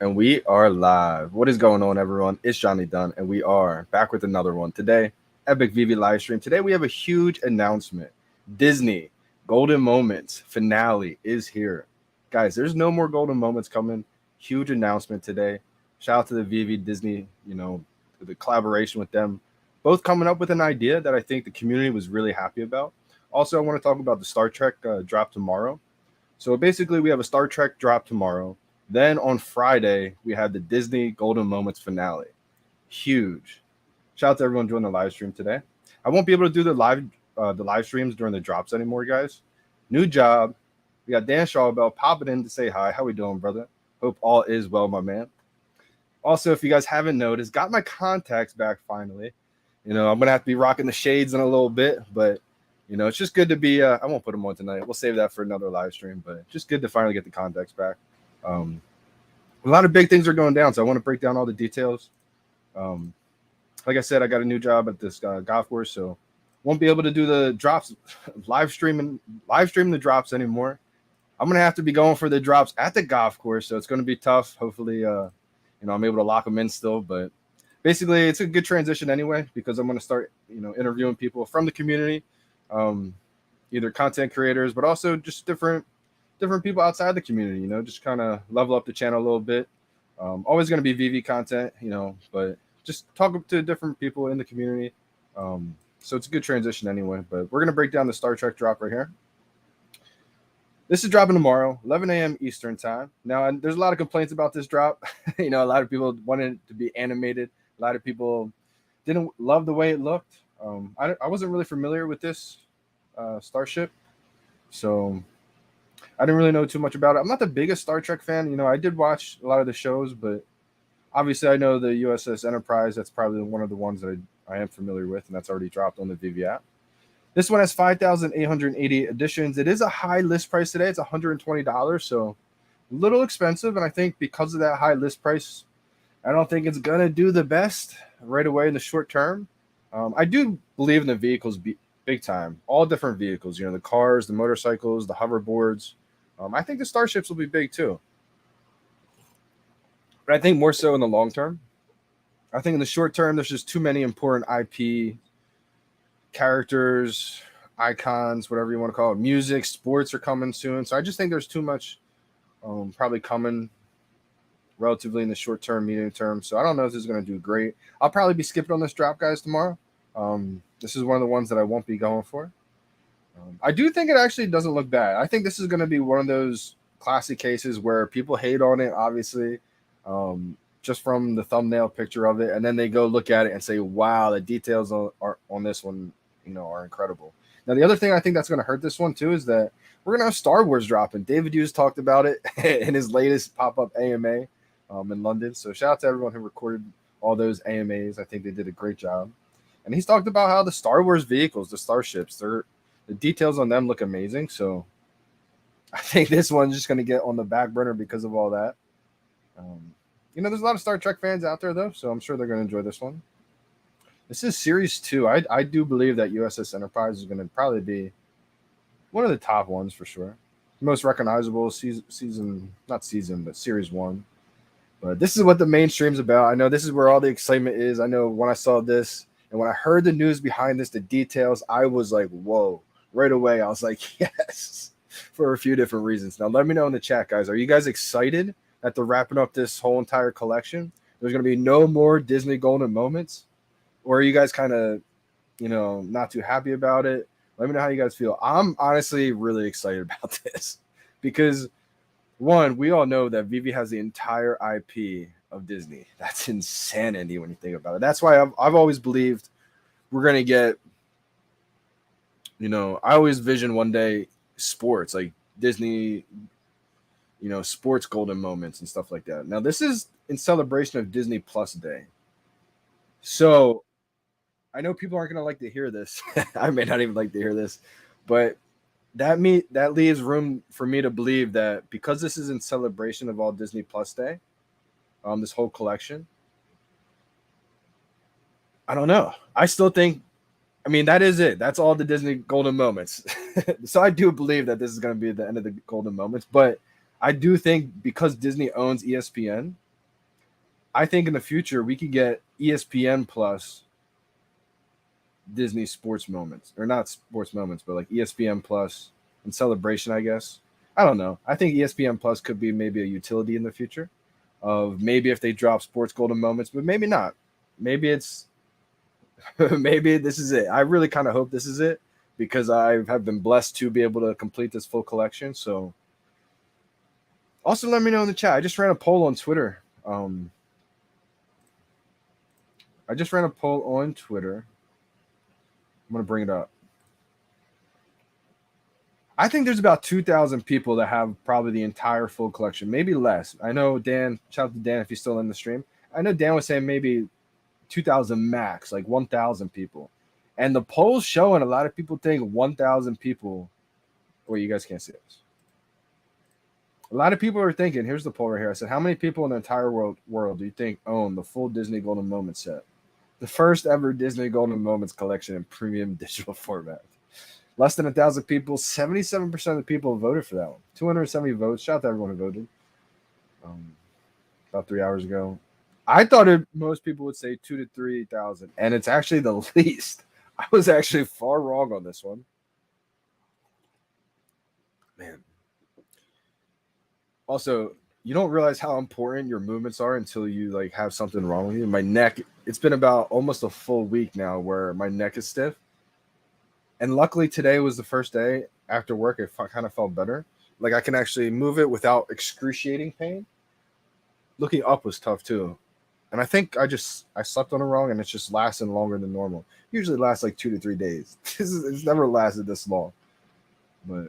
And we are live. What is going on, everyone? It's Johnny Dunn, and we are back with another one. Today, Epic VeVe live stream. Today, we have a huge announcement. Disney Golden Moments finale is here. Guys, there's no more Golden Moments coming. Huge announcement today. Shout out to the VeVe Disney, the collaboration with them. Both coming up with an idea that I think the community was really happy about. Also, I want to talk about the Star Trek drop tomorrow. So basically, we have a Star Trek drop tomorrow. Then on Friday, we have the Disney Golden Moments finale. Huge. Shout out to everyone joining the live stream today. I won't be able to do the live streams during the drops anymore, guys. New job. We got Dan Shawbell popping in to say hi. How we doing, brother? Hope all is well, my man. Also, if you guys haven't noticed, got my contacts back finally. I'm gonna have to be rocking the shades in a little bit, but it's just good to be. I won't put them on tonight. We'll save that for another live stream. But just good to finally get the contacts back. A lot of big things are going down, so I want to break down all the details. Like I said, I got a new job at this golf course, so won't be able to do the drops, live streaming the drops anymore. I'm gonna have to be going for the drops at the golf course, so it's gonna be tough. Hopefully, I'm able to lock them in still, but basically, it's a good transition anyway because I'm gonna start, interviewing people from the community, either content creators, but also just different people outside the community, just kind of level up the channel a little bit. Always going to be VeVe content, but just talk to different people in the community. So it's a good transition anyway, but we're going to break down the Star Trek drop right here. This is dropping tomorrow, 11 a.m. Eastern time. Now, there's a lot of complaints about this drop. A lot of people wanted it to be animated. A lot of people didn't love the way it looked. I wasn't really familiar with this starship, so I didn't really know too much about it. I'm not the biggest Star Trek fan. I did watch a lot of the shows, but obviously I know the USS Enterprise. That's probably one of the ones that I am familiar with, and that's already dropped on the VeVe app. This one has 5,880 editions. It is a high list price today. It's $120, so a little expensive. And I think because of that high list price, I don't think it's going to do the best right away in the short term. I do believe in the vehicles big time. All different vehicles, the cars, the motorcycles, the hoverboards. I think the starships will be big too. But I think more so in the long term. I think in the short term, there's just too many important IP characters, icons, whatever you want to call it. Music, sports are coming soon. So I just think there's too much probably coming relatively in the short term, medium term. So I don't know if this is going to do great. I'll probably be skipping on this drop, guys, tomorrow. This is one of the ones that I won't be going for. I do think it actually doesn't look bad. I think this is going to be one of those classic cases where people hate on it, obviously, just from the thumbnail picture of it, and then they go look at it and say, "Wow, the details are on this one, are incredible." Now, the other thing I think that's going to hurt this one too is that we're going to have Star Wars dropping. David Hughes talked about it in his latest pop-up AMA in London. So shout out to everyone who recorded all those AMAs. I think they did a great job. And he's talked about how the Star Wars vehicles, the starships, the details on them look amazing. So I think this one's just going to get on the back burner because of all that. There's a lot of Star Trek fans out there, though, so I'm sure they're going to enjoy this one. This is Series 2. I do believe that USS Enterprise is going to probably be one of the top ones for sure. Most recognizable not season, but Series 1. But this is what the mainstream's about. I know this is where all the excitement is. I know when I saw this, and when I heard the news behind this, the details, I was like, whoa. Right away, I was like, yes, for a few different reasons. Now, let me know in the chat, guys. Are you guys excited that they're wrapping up this whole entire collection? There's going to be no more Disney Golden Moments? Or are you guys kind of, not too happy about it? Let me know how you guys feel. I'm honestly really excited about this because, one, we all know that VeVe has the entire IP of Disney. That's insanity when you think about it. That's why I've always believed we're going to get, I always vision one day sports, like Disney, sports golden moments and stuff like that. Now, this is in celebration of Disney Plus Day. So I know people aren't going to like to hear this. I may not even like to hear this, but that leaves room for me to believe that because this is in celebration of all Disney Plus Day, this whole collection, I don't know. I still think, that is it. That's all the Disney golden moments. So I do believe that this is going to be the end of the golden moments, but I do think because Disney owns ESPN, I think in the future we could get ESPN plus Disney sports moments, or not sports moments, but like ESPN plus and celebration, I guess. I don't know. I think ESPN plus could be maybe a utility in the future of maybe if they drop sports golden moments, but maybe not. Maybe it's maybe this is it. I really kind of hope this is it because I have been blessed to be able to complete this full collection. So also let me know in the chat. I just ran a poll on Twitter. I just ran a poll on Twitter. I'm gonna bring it up. I think there's about 2,000 people that have probably the entire full collection, maybe less. I know Dan, shout out to Dan if he's still in the stream. I know Dan was saying maybe 2,000 max, like 1,000 people. And the polls showing a lot of people think 1,000 people. Wait, you guys can't see this. A lot of people are thinking, here's the poll right here. I said, how many people in the entire world do you think own the full Disney Golden Moments set? The first ever Disney Golden Moments collection in premium digital format. Less than 1,000 people. 77% of the people voted for that one. 270 votes. Shout out to everyone who voted. About 3 hours ago. I thought most people would say 2,000 to 3,000, and it's actually the least. I was actually far wrong on this one. Man. Also, you don't realize how important your movements are until you like have something wrong with you. My neck, it's been about almost a full week now where my neck is stiff. And luckily today was the first day after work. It kind of felt better. Like I can actually move it without excruciating pain. Looking up was tough too. And I think I slept on it wrong and it's just lasting longer than normal. Usually lasts like 2 to 3 days. It's never lasted this long. But,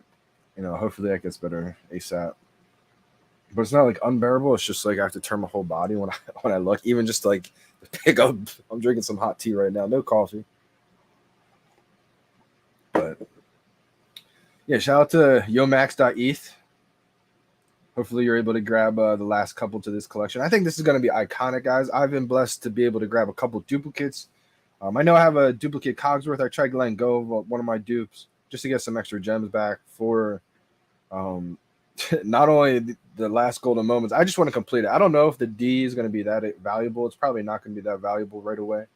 hopefully that gets better ASAP. But it's not like unbearable. It's just like I have to turn my whole body when I look. Even just like pick up. I'm drinking some hot tea right now. No coffee. But yeah, shout out to yomax.eth. Hopefully you're able to grab the last couple to this collection. I think this is going to be iconic, guys. I've been blessed to be able to grab a couple duplicates. I know I have a duplicate Cogsworth. I tried letting go of one of my dupes just to get some extra gems back for not only the last golden moments. I just want to complete it. I don't know if the D is going to be that valuable. It's probably not going to be that valuable right away.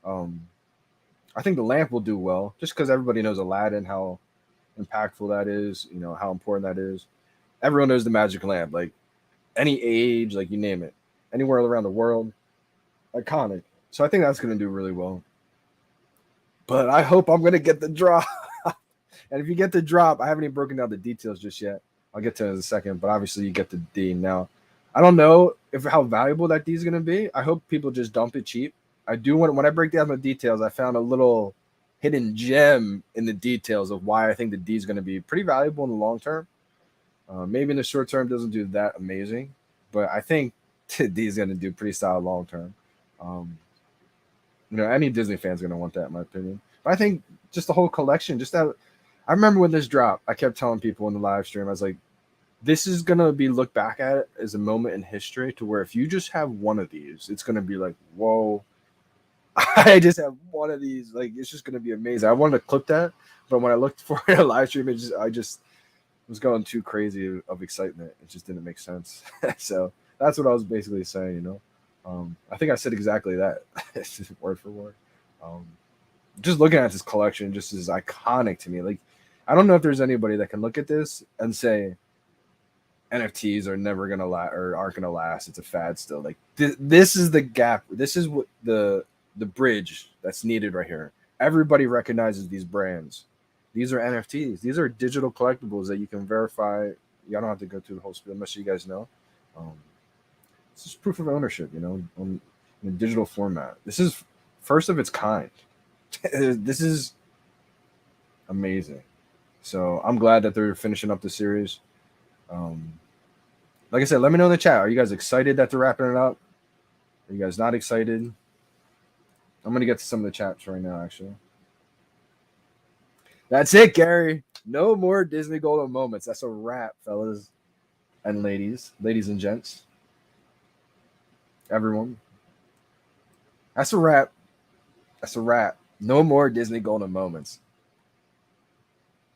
I think the lamp will do well just because everybody knows Aladdin, how impactful that is, how important that is. Everyone knows the magic lamp, like any age, like you name it, anywhere around the world, iconic. So I think that's going to do really well. But I hope I'm going to get the drop. And if you get the drop, I haven't even broken down the details just yet. I'll get to it in a second, but obviously you get the D now. I don't know how valuable that D is going to be. I hope people just dump it cheap. I do want, when I break down the details, I found a little hidden gem in the details of why I think the D is going to be pretty valuable in the long term. Maybe in the short term doesn't do that amazing, but I think D is going to do pretty solid long term. Any Disney fan is going to want that, in my opinion. But I think just the whole collection, just that. I remember when this dropped, I kept telling people in the live stream, I was like, this is going to be looked back at it as a moment in history to where if you just have one of these, it's going to be like, whoa, I just have one of these. Like, it's just going to be amazing. I wanted to clip that, but when I looked for it in a live stream, I just was going too crazy of excitement. It just didn't make sense. So that's what I was basically saying, I think I said exactly that. It's just word for word. Just looking at this collection just is iconic to me. Like, I don't know if there's anybody that can look at this and say NFTs are never going to last or aren't going to last. It's a fad still. Like, this is the gap. This is what the bridge that's needed right here. Everybody recognizes these brands. These are NFTs. These are digital collectibles that you can verify. Y'all don't have to go through the whole spiel unless you guys know. It's just proof of ownership, in a digital format. This is first of its kind. This is amazing. So I'm glad that they're finishing up the series. Like I said, let me know in the chat. Are you guys excited that they're wrapping it up? Are you guys not excited? I'm going to get to some of the chats right now, actually. That's it, Gary. No more Disney Golden moments. That's a wrap, fellas and ladies and gents. Everyone. That's a wrap. That's a wrap. No more Disney Golden moments.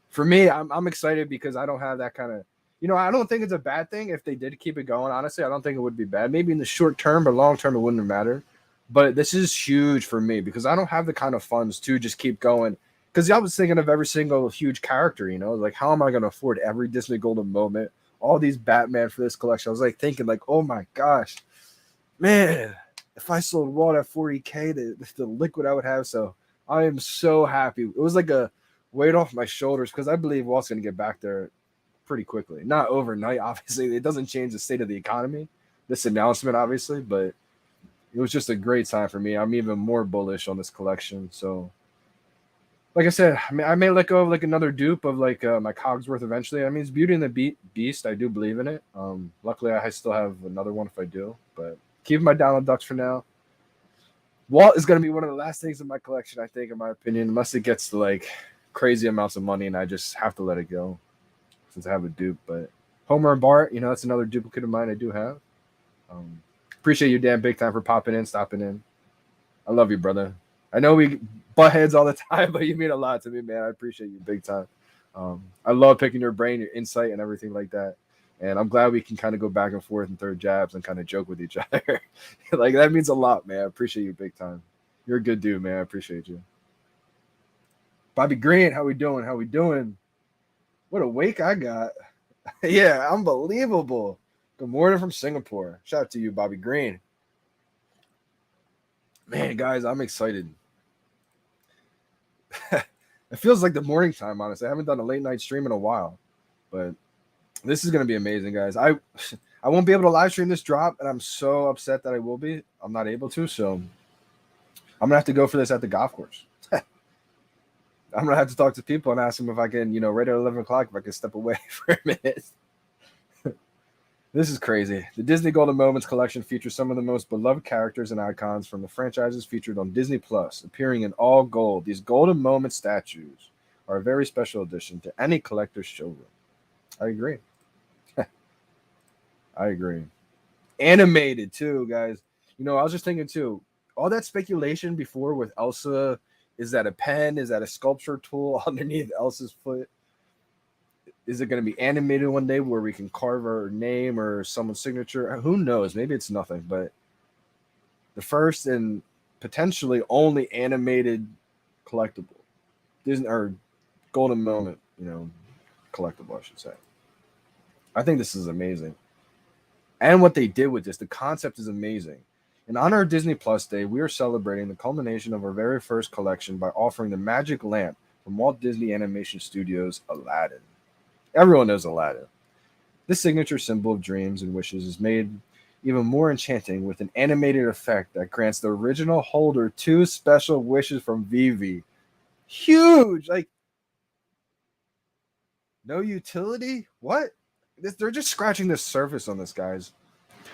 For me, I'm excited because I don't have that kind of You know, I don't think it's a bad thing if they did keep it going. Honestly, I don't think it would be bad. Maybe in the short term, but long term, it wouldn't matter. But this is huge for me because I don't have the kind of funds to just keep going. Because I was thinking of every single huge character, you know, like how am I going to afford every Disney Golden Moment, all these Batman for this collection? I was like thinking, like, oh my gosh, man, if I sold Walt at 40K, the liquid I would have. So I am so happy. It was like a weight off my shoulders because I believe Walt's going to get back there pretty quickly. Not overnight, obviously. It doesn't change the state of the economy, this announcement, obviously, but it was just a great time for me. I'm even more bullish on this collection. So, like I said, I may let go of like another dupe of like my Cogsworth eventually. I mean, it's Beauty and the Beast. I do believe in it. Luckily, I still have another one if I do, but keep my Donald Ducks for now. Walt is going to be one of the last things in my collection, I think, in my opinion, unless it gets to like crazy amounts of money and I just have to let it go since I have a dupe. But Homer and Bart, you know, that's another duplicate of mine I do have. Appreciate you, Dan, big time for popping in, stopping in. I love you, brother. I know we butt heads all the time, but you mean a lot to me, man. I appreciate you big time. I love picking your brain, your insight, and everything like that. And I'm glad we can kind of go back and forth and throw jabs and kind of joke with each other. Like, that means a lot, man. I appreciate you big time. You're a good dude, man. I appreciate you. Bobby Green, how we doing? How we doing? What a wake I got. Yeah, unbelievable. Good morning from Singapore. Shout out to you, Bobby Green. Man, guys, I'm excited. It feels like the morning time, honestly. I haven't done a late night stream in a while, but this is gonna be amazing, guys. I won't be able to live stream this drop, and I'm so upset that I will be. I'm not able to, so I'm gonna have to go for this at the golf course. I'm gonna have to talk to people and ask them if I can, you know, right at 11 o'clock, if I can step away for a minute. This is crazy. The Disney Golden Moments collection features some of the most beloved characters and icons from the franchises featured on Disney Plus, appearing in all gold. These Golden Moment statues are a very special addition to any collector's showroom. I agree. I agree. Animated too, guys. You know, I was just thinking too, all that speculation before with Elsa, is that a pen? Is that a sculpture tool underneath Elsa's foot? Is it going to be animated one day where we can carve her name or someone's signature? Who knows? Maybe it's nothing, but the first and potentially only animated collectible Disney or Golden Moment, you know, collectible, I should say. I think this is amazing. And what they did with this, the concept is amazing. In honor of Disney Plus Day, we are celebrating the culmination of our very first collection by offering the magic lamp from Walt Disney Animation Studios, Aladdin. Everyone knows Aladdin. This signature symbol of dreams and wishes is made even more enchanting with an animated effect that grants the original holder 2 special wishes from VeVe. Huge! Like, no utility? What? They're just scratching the surface on this, guys.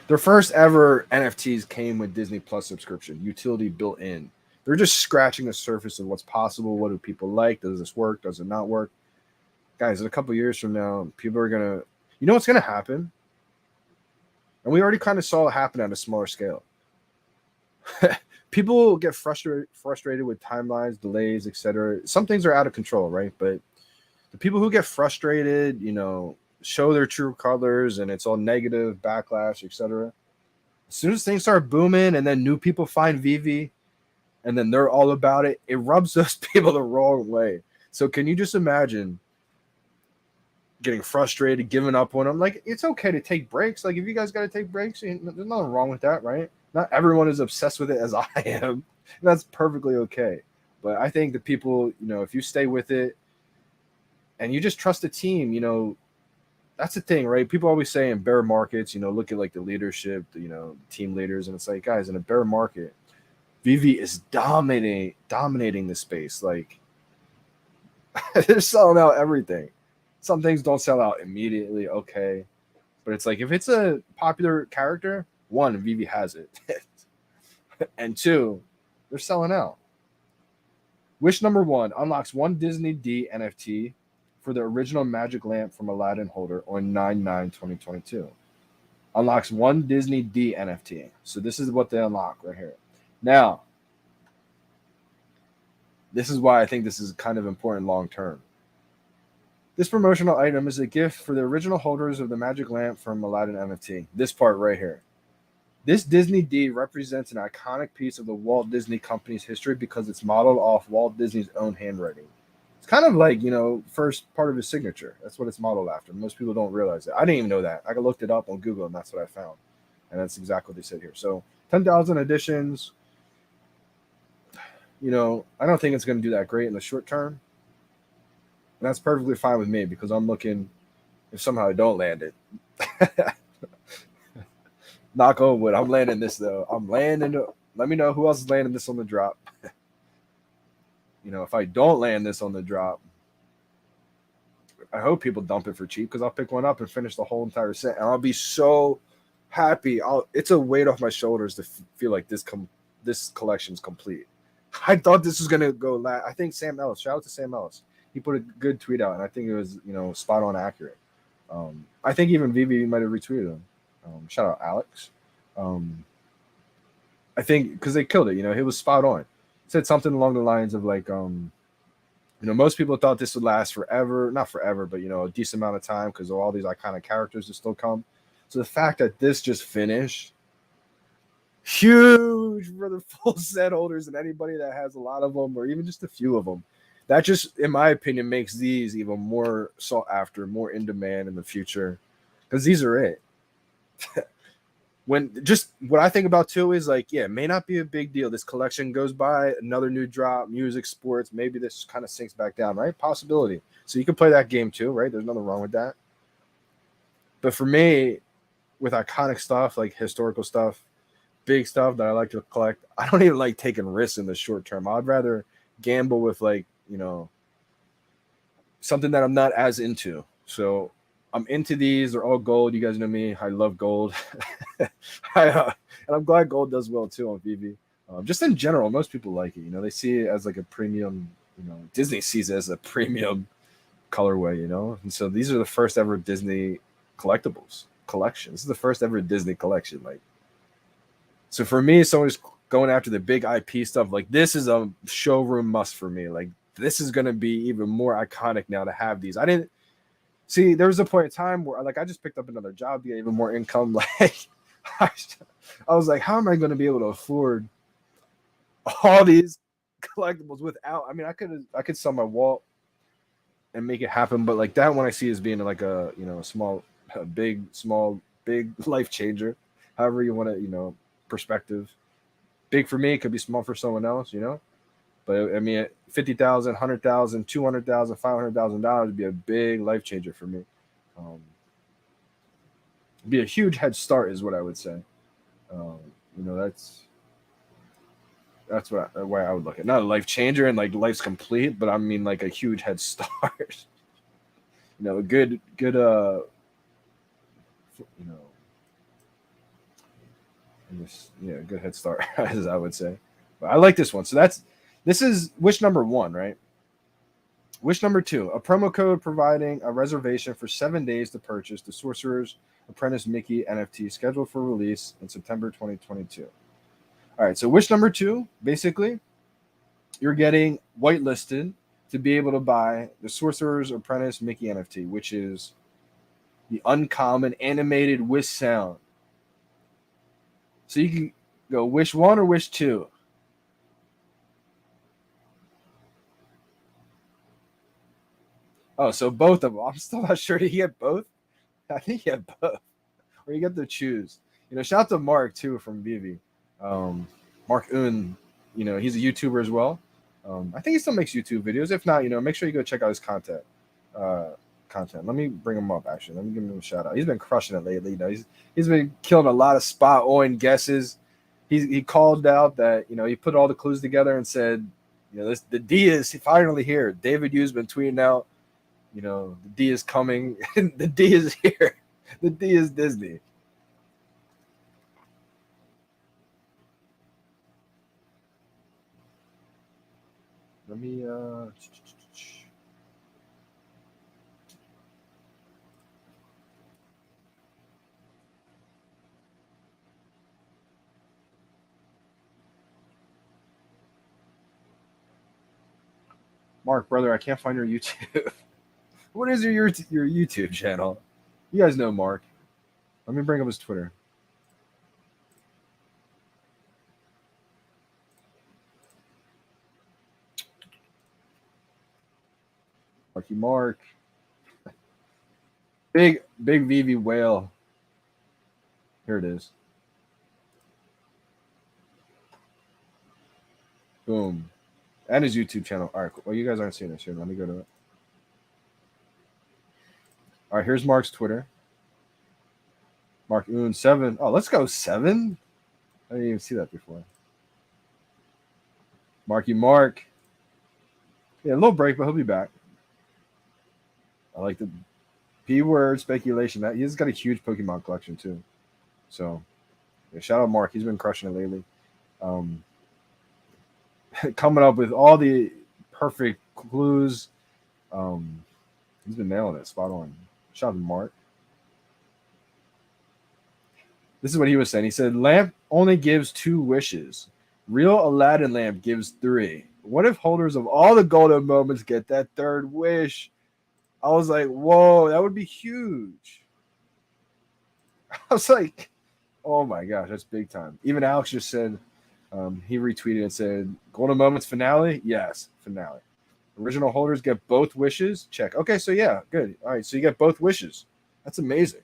Their first ever NFTs came with Disney Plus subscription, utility built in. They're just scratching the surface of what's possible. What do people like? Does this work? Does it not work? Guys, in a couple years from now, people are going to, you know what's going to happen? And we already kind of saw it happen at a smaller scale. People get frustrated with timelines, delays, etc. Some things are out of control, right? But the people who get frustrated, you know, show their true colors and it's all negative, backlash, etc. As soon as things start booming and then new people find VeVe and then they're all about it, it rubs those people the wrong way. So can you just imagine getting frustrated, giving up on them? Like, it's okay to take breaks. Like, if you guys got to take breaks, there's nothing wrong with that, right? Not everyone is obsessed with it as I am. That's perfectly okay. But I think the people, you know, if you stay with it and you just trust the team, you know, that's the thing, right? People always say in bear markets, you know, look at like the leadership, you know, team leaders, and it's like, guys, in a bear market, VeVe is dominating the space. Like, they're selling out everything. Some things don't sell out immediately, okay. But it's like, if it's a popular character, one, VeVe has it. And two, they're selling out. Wish number 1 unlocks 1 Disney D NFT for the original magic lamp from Aladdin holder on 9/9/2022. Unlocks 1 Disney D NFT. So this is what they unlock right here. Now, this is why I think this is kind of important long term. This promotional item is a gift for the original holders of the magic lamp from Aladdin NFT. This part right here. This Disney D represents an iconic piece of the Walt Disney Company's history because it's modeled off Walt Disney's own handwriting. It's kind of like, first part of his signature. That's what it's modeled after. Most people don't realize it. I didn't even know that. I looked it up on Google, and that's what I found. And that's exactly what they said here. So 10,000 editions. I don't think it's going to do that great in the short term. And that's perfectly fine with me because I'm looking if somehow I don't land it. Knock on wood. I'm landing this though. I'm landing. Let me know who else is landing this on the drop. If I don't land this on the drop, I hope people dump it for cheap because I'll pick one up and finish the whole entire set, and I'll be so happy. It's a weight off my shoulders to feel like this collection is complete. I thought this was gonna go last. I think Sam Ellis. Shout out to Sam Ellis. He put a good tweet out, and I think it was spot on accurate. I think even VeVe might have retweeted him. Shout out Alex. I think because they killed it. He was spot on. Said something along the lines of like, most people thought this would last forever. Not forever, but a decent amount of time because of all these iconic characters that still come. So the fact that this just finished, huge for the full set holders and anybody that has a lot of them or even just a few of them. That just, in my opinion, makes these even more sought after, more in demand in the future because these are it. When just what I think about too is like, yeah, it may not be a big deal. This collection goes by, another new drop, music, sports, maybe this kind of sinks back down, right? Possibility. So you can play that game too, right? There's nothing wrong with that. But for me, with iconic stuff like historical stuff, big stuff that I like to collect, I don't even like taking risks in the short term. I'd rather gamble with like, something that I'm not as into. So I'm into these. They're all gold. You guys know me. I love gold. And I'm glad gold does well too on VeVe. Just in general, most people like it. They see it as like a premium. Disney sees it as a premium colorway. And so these are the first ever Disney collectibles collection. This is the first ever Disney collection. Like, so for me, someone's going after the big IP stuff. Like, this is a showroom must for me. Like, this is going to be even more iconic now to have these. I didn't see, there was a point in time where like I just picked up another job to get even more income. Like, I was like, how am I going to be able to afford all these collectibles without? I mean, I could sell my Walt and make it happen, but like that one I see as being like a big life changer. However you want to perspective. Big for me, it could be small for someone else. But I mean, 50,000, 100,000, 200,000, $500,000 would be a big life changer for me. Be a huge head start, is what I would say. That's why I would look at, not a life changer and like life's complete, but I mean like a huge head start. A good good head start, as I would say. But I like this one. So this is wish number 1, right? Wish number 2, a promo code providing a reservation for 7 days to purchase the Sorcerer's Apprentice Mickey NFT scheduled for release in September 2022. All right, so wish number 2, basically, you're getting whitelisted to be able to buy the Sorcerer's Apprentice Mickey NFT, which is the uncommon animated with sound. So you can go wish 1 or wish 2. Oh, so both of them. I'm still not sure. Did he get both? I think he had both. Or you get to choose. Shout out to Mark too from VeVe. Mark Un, he's a YouTuber as well. I think he still makes YouTube videos. If not, make sure you go check out his content. Let me bring him up. Actually, let me give him a shout out. He's been crushing it lately. He's been killing a lot of spot on guesses. He called out that he put all the clues together and said, the D is finally here. David Yu's been tweeting out, the D is coming. The D is here. The D is Disney. Let me Mark, brother, I can't find your YouTube. What is your YouTube channel? You guys know Mark. Let me bring up his Twitter. Marky Mark. Big VeVe whale. Here it is. Boom. And his YouTube channel. All right. Well, you guys aren't seeing this here. Let me go to it. All right. Here's Mark's Twitter. Mark Oon 7. Oh, let's go 7. I didn't even see that before. Marky Mark. Yeah, a little break, but he'll be back. I like the P word speculation. That he's got a huge Pokemon collection too. So yeah, shout out Mark. He's been crushing it lately. Coming up with all the perfect clues. He's been nailing it. Spot on. Shout out to Mark. This is what he was saying. He said, lamp only gives 2 wishes. Real Aladdin lamp gives 3. What if holders of all the golden moments get that 3rd wish? I was like, whoa, that would be huge. I was like, oh my gosh, that's big time. Even Alex just said, he retweeted and said, golden moments finale? Yes, finale. Original holders get both wishes? Check. Okay, so yeah, good. All right, so you get both wishes. That's amazing.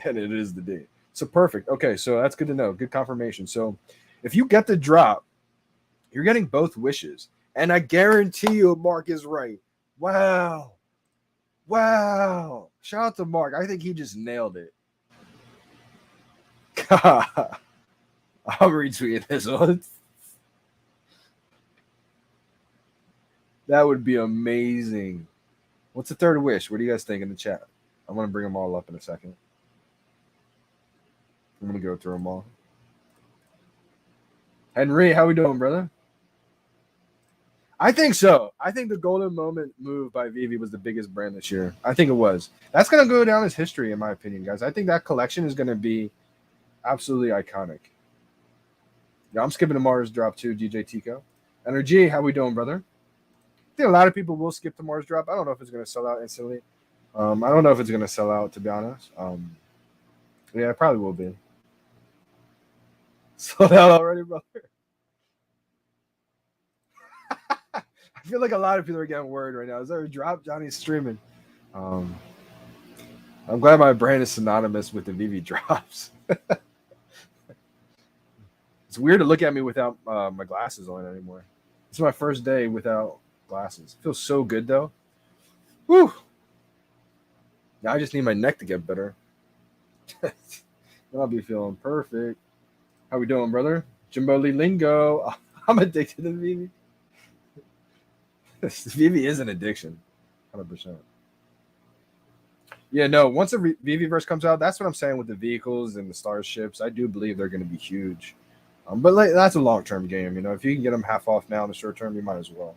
And it is the D. So perfect. Okay, so that's good to know. Good confirmation. So if you get the drop, you're getting both wishes. And I guarantee you Mark is right. Wow. Shout out to Mark. I think he just nailed it. I'll retweet this one. That would be amazing. What's the 3rd wish? What do you guys think in the chat? I'm going to bring them all up in a second. I'm going to go through them all. Henry, how we doing, brother? I think so. I think the golden moment move by VeVe was the biggest brand this year. I think it was. That's going to go down as history, in my opinion, guys. I think that collection is going to be absolutely iconic. Yeah, I'm skipping tomorrow's drop too, DJ Tico. Energy, how we doing, brother? I think a lot of people will skip tomorrow's drop. I don't know if it's going to sell out instantly. I don't know if it's going to sell out, to be honest. Yeah, it probably will be. Sold out already, brother. I feel like a lot of people are getting worried right now. Is there a drop? Johnny's streaming. I'm glad my brain is synonymous with the VeVe drops. It's weird to look at me without my glasses on anymore. It's my first day without glasses. It feels so good though. Whew. Now I just need my neck to get better. I'll be feeling perfect. How we doing, brother? Jimbo Lee Lingo. I'm addicted to VeVe. VeVe is an addiction. 100%. Yeah, no, once the VeVe-verse comes out, that's what I'm saying with the vehicles and the starships. I do believe they're going to be huge. But like, that's a long-term game. You know, if you can get them half off now in the short term, you might as well.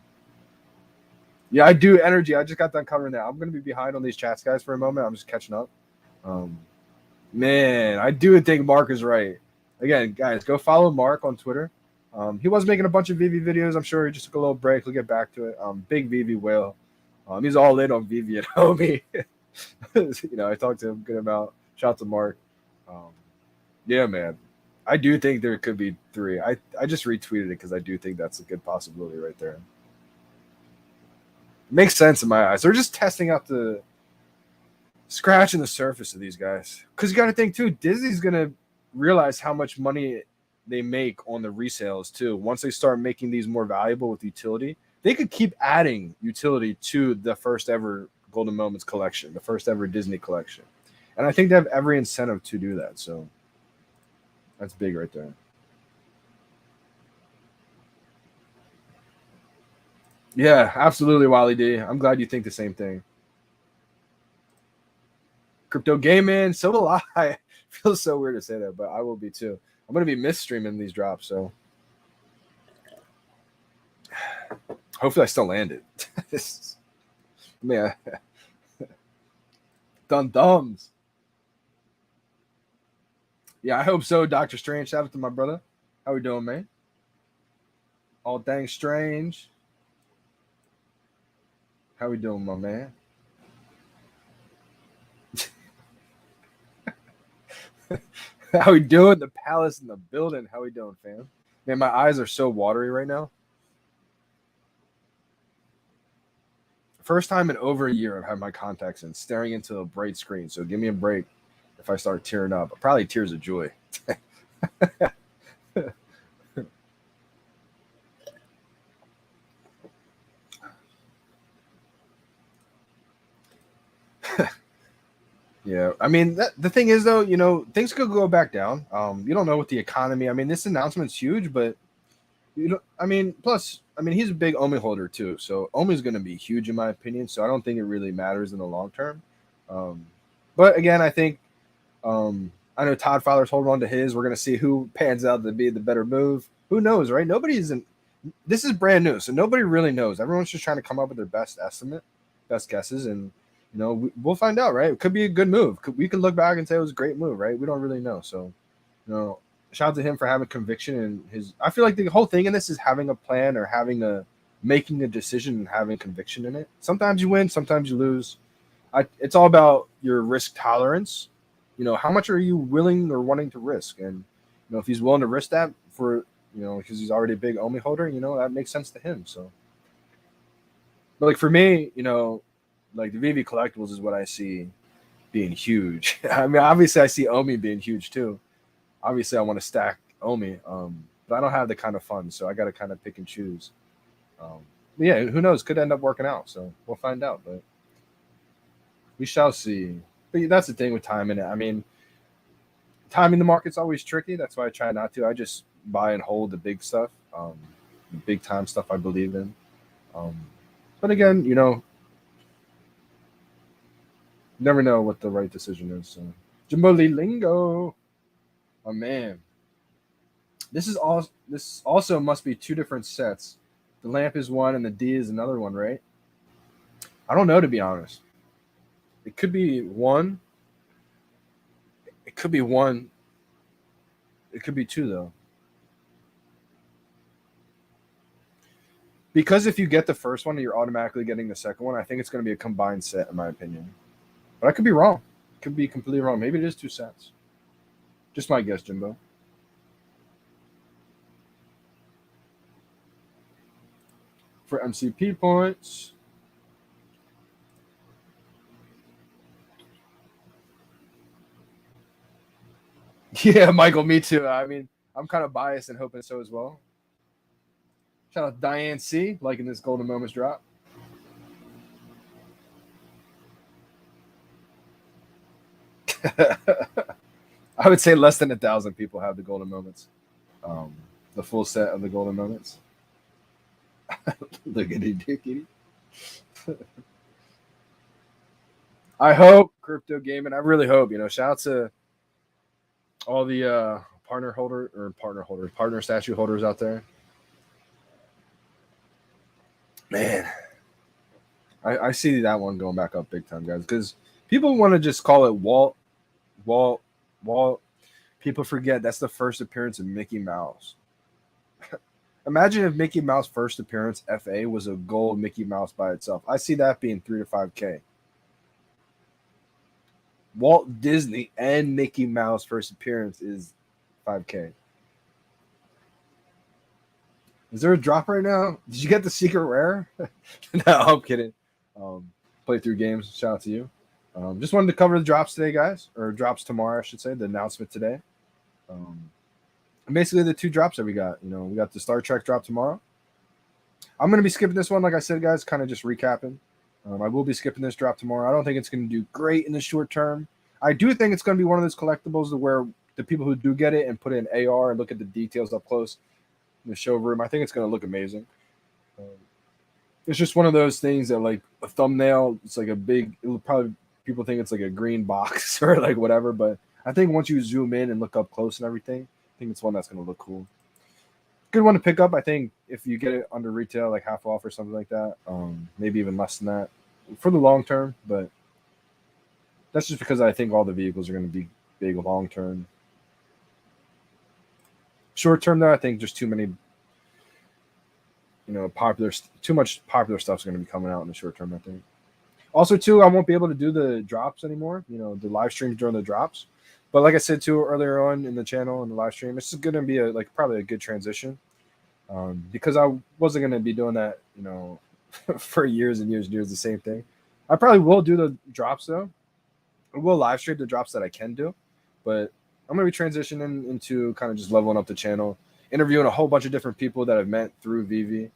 Yeah, I do. Energy. I just got done covering that. I'm going to be behind on these chats, guys, for a moment. I'm just catching up. Man, I do think Mark is right. Again, guys, go follow Mark on Twitter. He was making a bunch of VeVe videos. I'm sure he just took a little break. He'll get back to it. Big VeVe whale. He's all in on VeVe and homie. You know, I talked to him good amount. Shout out to Mark. Yeah, man. I do think there could be 3. I just retweeted it because I do think that's a good possibility right there. Makes sense in my eyes. They're just testing out the scratching the surface of these guys. Because you got to think too, Disney's gonna realize how much money they make on the resales too. Once they start making these more valuable with utility, they could keep adding utility to the first ever Golden Moments collection, the first ever Disney collection. And I think they have every incentive to do that. So that's big right there. Yeah, absolutely, Wally D. I'm glad you think the same thing. Crypto gaming, so do I. Feels so weird to say that, but I will be too. I'm going to be miss streaming these drops, so hopefully I still land it. Man, Dunn thumbs. Yeah, I hope so, Dr. Strange. Shout out to my brother. How we doing, man? All things strange. How we doing, my man? How we doing? The palace in the building. How we doing, fam? Man, my eyes are so watery right now. First time in over a year I've had my contacts in, staring into a bright screen. So give me a break if I start tearing up. Probably tears of joy. Yeah, I mean the thing is though, things could go back down. You don't know what the economy. I mean, this announcement's huge, but I mean, plus, I mean, he's a big Omi holder too, so Omi's going to be huge in my opinion. So I don't think it really matters in the long term. Um, but again, I think I know Todd Fowler's holding on to his. We're going to see who pans out to be the better move. Who knows, right? Nobody's in. This is brand new, so nobody really knows. Everyone's just trying to come up with their best estimate, best guesses, and we'll find out, right? It could be a good move. We could look back and say it was a great move, right? We don't really know, so shout out to him for having conviction and his. I feel like the whole thing in this is having a plan or making a decision and having conviction in it. Sometimes you win, sometimes you lose. It's all about your risk tolerance. How much are you willing or wanting to risk? And if he's willing to risk that for because he's already a big Omi holder, that makes sense to him. So, but like for me, like the VeVe collectibles is what I see being huge. I mean, obviously I see Omi being huge too. Obviously I want to stack Omi, but I don't have the kind of funds, so I got to kind of pick and choose. Yeah, who knows? Could end up working out, so we'll find out. But we shall see. But that's the thing with timing it. I mean, timing the market's always tricky. That's why I try not to. I just buy and hold the big stuff, the big time stuff I believe in. But again, never know what the right decision is. So, Jimbo Lingo, oh man, this is all. This also must be two different sets. The lamp is one and the D is another one, right? I don't know, to be honest. It could be one. It could be one. It could be two though. Because if you get the first one, you're automatically getting the second one. I think it's going to be a combined set, in my opinion. But I could be wrong. Could be completely wrong. Maybe it is two sets. Just my guess, Jimbo. For MCP points. Yeah, Michael, me too. I mean, I'm kind of biased and hoping so as well. Shout out to Diane C. liking this Golden Moments drop. I would say less than 1,000 people have the Golden Moments. The full set of the Golden Moments. Look at it, dickity. I hope crypto gaming. I really hope. Shout out to all the partner statue holders out there. Man, I see that one going back up big time, guys. Because people want to just call it Walt. People forget that's the first appearance of Mickey Mouse. Imagine if Mickey Mouse first appearance FA was a gold Mickey Mouse by itself. I see that being 3 to 5K. Walt Disney and Mickey Mouse first appearance is 5K. Is there a drop right now? Did you get the secret rare? No, I'm kidding. Play through games. Shout out to you. Just wanted to cover the drops today, guys, or drops tomorrow, I should say. The announcement today. Basically, the two drops that we got. We got the Star Trek drop tomorrow. I'm going to be skipping this one, like I said, guys. Kind of just recapping. I will be skipping this drop tomorrow. I don't think it's going to do great in the short term. I do think it's going to be one of those collectibles where the people who do get it and put it in AR and look at the details up close in the showroom, I think it's going to look amazing. It's just one of those things that, like a thumbnail, it's like a big. It'll probably people think it's like a green box or like whatever, but I think once you zoom in and look up close and everything, I think it's one that's going to look cool. Good one to pick up. I think if you get it under retail, like half off or something like that, maybe even less than that for the long term. But that's just because I think all the vehicles are going to be big long term. Short term, though, I think just too many, too much popular stuff's going to be coming out in the short term, I think. Also, too, I won't be able to do the drops anymore. The live streams during the drops. But like I said too earlier on in the channel and the live stream, it's going to be probably a good transition, because I wasn't going to be doing that, for years and years and years the same thing. I probably will do the drops though. I will live stream the drops that I can do, but I'm going to be transitioning into kind of just leveling up the channel, interviewing a whole bunch of different people that I've met through VeVe,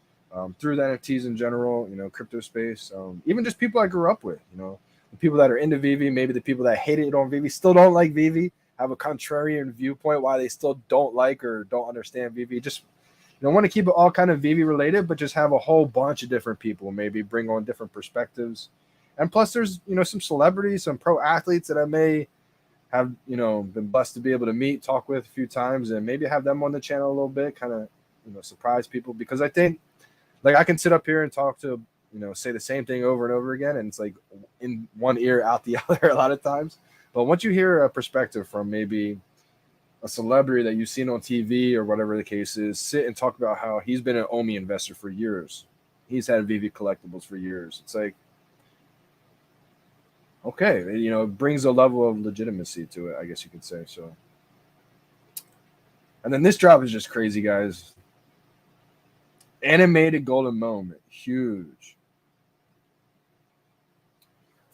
through the NFTs in general, crypto space, even just people I grew up with, the people that are into VeVe, maybe the people that hated on VeVe, still don't like VeVe, have a contrarian viewpoint why they still don't like or don't understand VeVe. Just want to keep it all kind of VeVe related, but just have a whole bunch of different people, maybe bring on different perspectives. And plus there's, some celebrities, some pro athletes that I may have, been blessed to be able to meet, talk with a few times, and maybe have them on the channel a little bit, kind of, surprise people. Because I think, I can sit up here and talk to, say the same thing over and over again, and it's like in one ear, out the other a lot of times. But once you hear a perspective from maybe a celebrity that you've seen on TV or whatever the case is, sit and talk about how he's been an OMI investor for years. He's had VeVe collectibles for years. It's like, okay, it brings a level of legitimacy to it, I guess you could say. So, and then this drop is just crazy, guys. Animated golden moment, huge.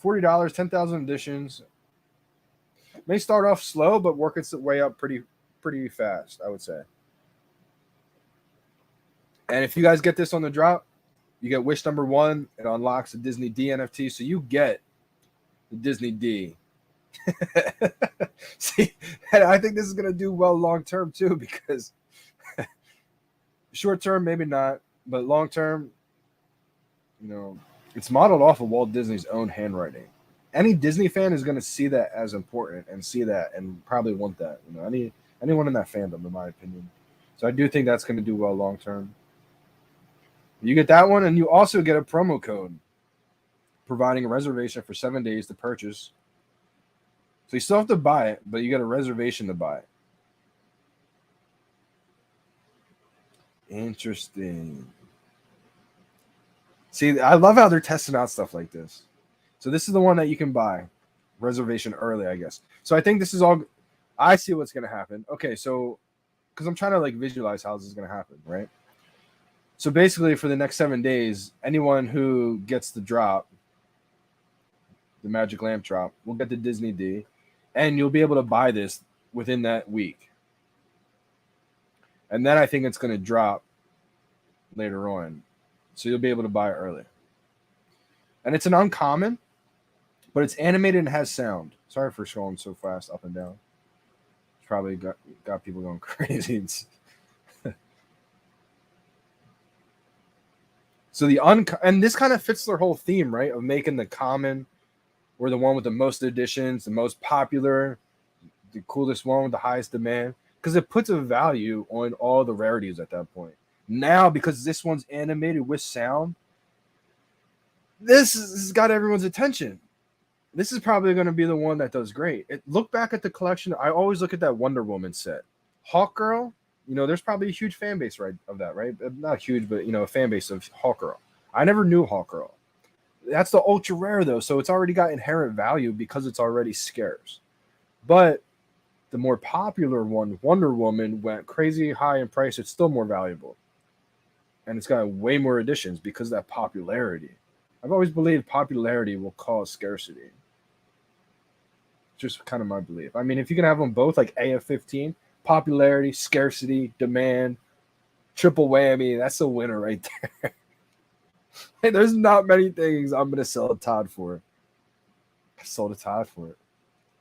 $40, 10,000 editions. May start off slow, but work its way up pretty fast, I would say. And if you guys get this on the drop, you get wish number 1. It unlocks the Disney D NFT, so you get the Disney D. See, and I think this is going to do well long term too, because short term maybe not, but long term, it's modeled off of Walt Disney's own handwriting. Any Disney fan is going to see that as important and see that and probably want that. Anyone in that fandom, in my opinion. So I do think that's going to do well long term. You get that one, and you also get a promo code providing a reservation for 7 days to purchase. So you still have to buy it, but you get a reservation to buy it. Interesting. See, I love how they're testing out stuff like this. So this is the one that you can buy. Reservation early, I guess. So I think this is all... I see what's going to happen. Okay, so... Because I'm trying to visualize how this is going to happen, right? So basically, for the next 7 days, anyone who gets the drop, the Magic Lamp drop, will get the Disney D, and you'll be able to buy this within that week. And then I think it's going to drop later on, so you'll be able to buy it early. And it's an uncommon, but it's animated and has sound. Sorry for scrolling so fast up and down. It's probably got people going crazy. So and this kind of fits their whole theme, right? Of making the common or the one with the most editions, the most popular, the coolest one with the highest demand, because it puts a value on all the rarities at that point. Now, because this one's animated with sound, this has got everyone's attention. This is probably going to be the one that does great. Look back at the collection. I always look at that Wonder Woman set. Hawkgirl, there's probably a huge fan base of that, right? Not huge, but, a fan base of Hawkgirl. I never knew Hawkgirl. That's the ultra rare, though, so it's already got inherent value because it's already scarce. But the more popular one, Wonder Woman, went crazy high in price. It's still more valuable. And it's got way more editions because of that popularity. I've always believed popularity will cause scarcity. Just kind of my belief. I mean, if you can have them both, like AF-15, popularity, scarcity, demand, triple whammy, that's a winner right there. Hey, there's not many things I'm going to sell a Todd for. I sold a Todd for it.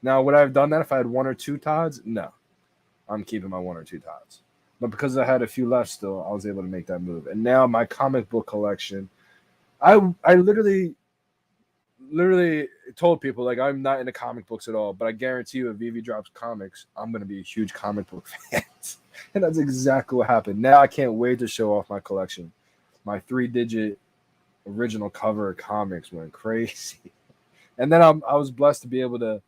Now, would I have done that if I had 1 or 2 Todds? No. I'm keeping my 1 or 2 Todds. But because I had a few left still, I was able to make that move. And now my comic book collection, I literally told people, I'm not into comic books at all, but I guarantee you if VeVe drops comics, I'm going to be a huge comic book fan. And that's exactly what happened. Now I can't wait to show off my collection. My 3-digit original cover comics went crazy. And then I was blessed to be able to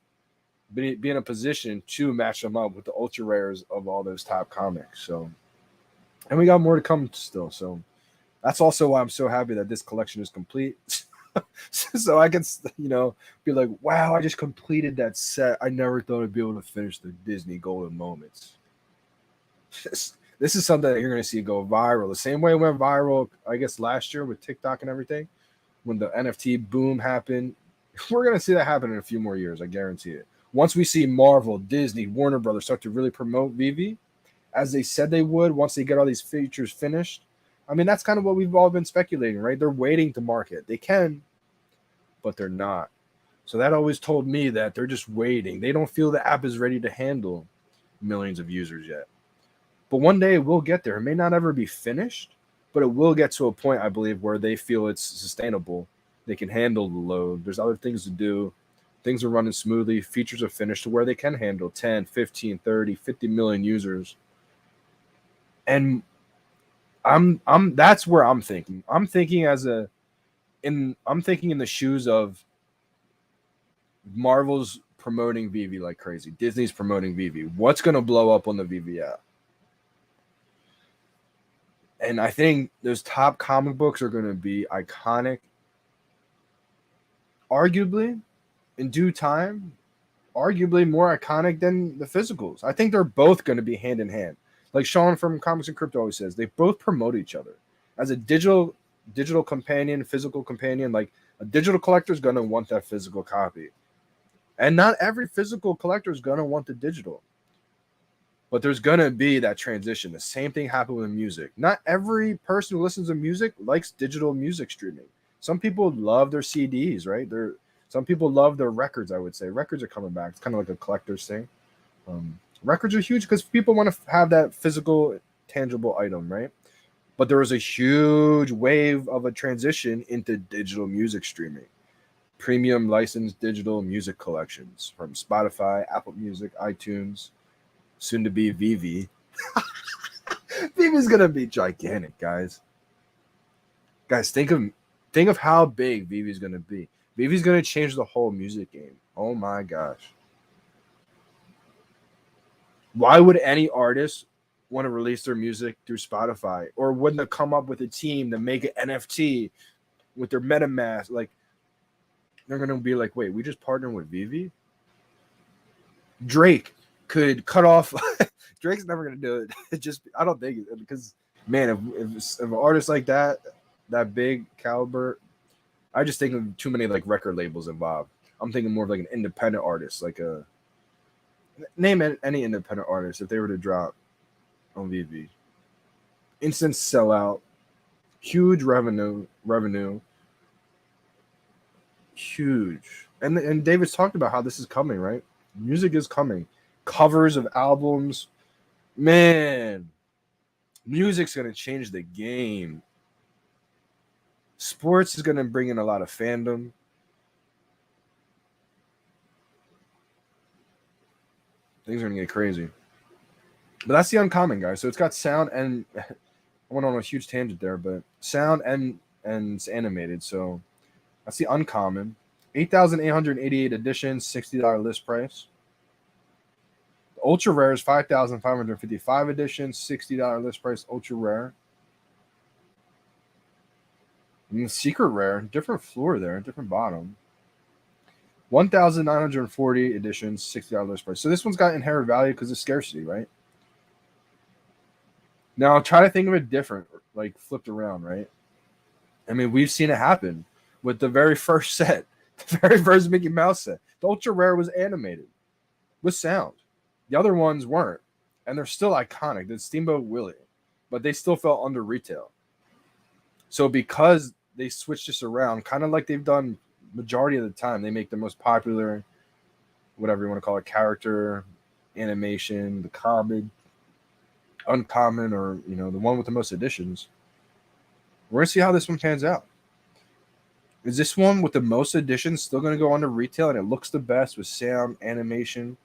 be in a position to match them up with the ultra rares of all those top comics. So, and we got more to come still. So that's also why I'm so happy that this collection is complete. So I can, be like, wow, I just completed that set. I never thought I'd be able to finish the Disney Golden Moments. This is something that you're going to see go viral. The same way it went viral, I guess, last year with TikTok and everything, when the NFT boom happened. We're going to see that happen in a few more years. I guarantee it. Once we see Marvel, Disney, Warner Brothers start to really promote VeVe, as they said they would, once they get all these features finished, I mean, that's kind of what we've all been speculating, right? They're waiting to market. They can, but they're not. So that always told me that they're just waiting. They don't feel the app is ready to handle millions of users yet. But one day it will get there. It may not ever be finished, but it will get to a point, I believe, where they feel it's sustainable. They can handle the load. There's other things to do. Things are running smoothly. Features are finished to where they can handle 10, 15, 30, 50 million users. And I'm that's where I'm thinking. I'm thinking in the shoes of Marvel's promoting VeVe like crazy. Disney's promoting VeVe. What's going to blow up on the VeVe app? And I think those top comic books are going to be iconic. Arguably, in due time, arguably more iconic than the physicals. I think they're both going to be hand in hand. Like Sean from Comics and Crypto always says, they both promote each other. As a digital companion, physical companion, like a digital collector is going to want that physical copy. And not every physical collector is going to want the digital. But there's going to be that transition. The same thing happened with music. Not every person who listens to music likes digital music streaming. Some people love their CDs, right? Some people love their records, I would say. Records are coming back. It's kind of like a collector's thing. Records are huge because people want to have that physical, tangible item, right? But there was a huge wave of a transition into digital music streaming. Premium licensed digital music collections from Spotify, Apple Music, iTunes, soon to be VeVe. VeVe is gonna be gigantic, guys. Guys, think of how big VeVe is gonna be. VeVe is gonna change the whole music game. Oh my gosh. Why would any artist want to release their music through Spotify, or wouldn't they come up with a team to make an NFT with their MetaMask? Like, they're gonna be like, wait, we just partnered with VeVe? Drake could cut off. Drake's never gonna do it. I don't think it, because man, if an artist like that big caliber, I just think of too many like record labels involved. I'm thinking more of like an independent artist, like name any independent artist if they were to drop on VeVe. Instant sellout, huge revenue, huge. And David's talked about how this is coming, right? Music is coming. Covers of albums, man. Music's gonna change the game. Sports is gonna bring in a lot of fandom. Things are gonna get crazy. But that's the uncommon, guys. So it's got sound and I went on a huge tangent there, but sound and it's animated. So that's the uncommon. 8,888 editions, $60 list price. The ultra rare is 5,555 editions, $60 list price. Ultra rare. And the secret rare, different floor there, different bottom. 1,940 editions, $60 list price. So this one's got inherent value because of scarcity, right? Now I'll try to think of it different, like flipped around, right? I mean, we've seen it happen with the very first set, the very first Mickey Mouse set. The ultra rare was animated with sound. The other ones weren't, and they're still iconic. The Steamboat Willie, but they still fell under retail. So because they switched this around, kind of like they've done majority of the time, they make the most popular, whatever you want to call it, character, animation, the common, uncommon, or the one with the most editions. We're gonna see how this one pans out. Is this one with the most editions still gonna go under retail and it looks the best with sound, animation?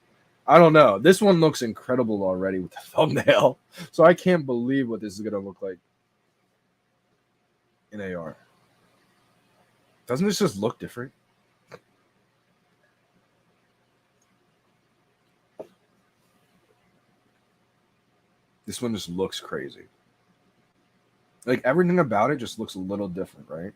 I don't know. This one looks incredible already with the thumbnail, so I can't believe what this is gonna look like in AR. Doesn't this just look different? This one just looks crazy. Like everything about it just looks a little different, right?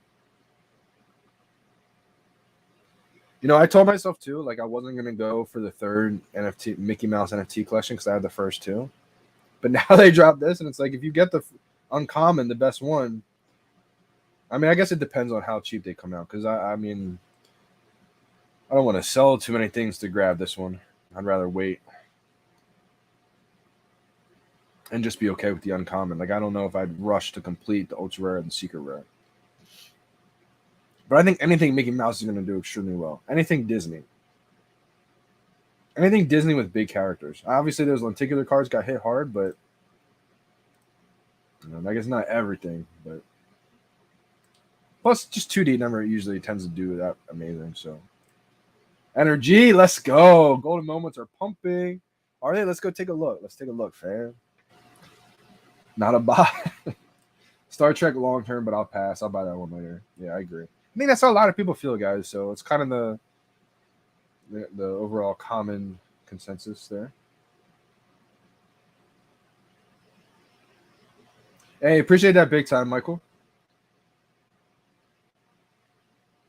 I told myself too, like I wasn't gonna go for the third NFT Mickey Mouse NFT collection because I had the first two. But now they dropped this, and it's like if you get the uncommon, the best one. I mean, I guess it depends on how cheap they come out. Because I mean, I don't want to sell too many things to grab this one. I'd rather wait and just be okay with the uncommon. Like I don't know if I'd rush to complete the ultra rare and the secret rare. But I think anything Mickey Mouse is going to do extremely well. Anything Disney. Anything Disney with big characters. Obviously, those lenticular cards got hit hard, but I guess not everything. But plus, just 2D never usually tends to do that amazing. So, energy, let's go. Golden moments are pumping. Are they? Let's go take a look. Let's take a look, fam. Not a buy. Star Trek long term, but I'll pass. I'll buy that one later. Yeah, I agree. I think that's how a lot of people feel, guys. So it's kind of the overall common consensus there. Hey, appreciate that big time, Michael.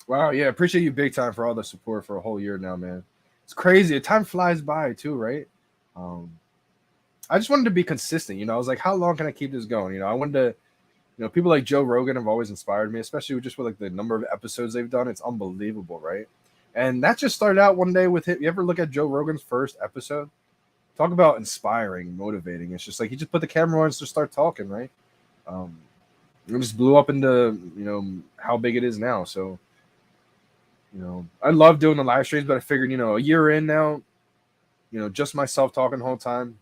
Wow, yeah, appreciate you big time for all the support for a whole year now, man. It's crazy. Time flies by too, right? I just wanted to be consistent. I was like, how long can I keep this going? I wanted to people like Joe Rogan have always inspired me, especially just with like the number of episodes they've done. It's unbelievable, right? And that just started out one day with it. You ever look at Joe Rogan's first episode? Talk about inspiring, motivating. It's just like he just put the camera on and just start talking, right? It just blew up into how big it is now. So I love doing the live streams, but I figured a year in now, just myself talking the whole time.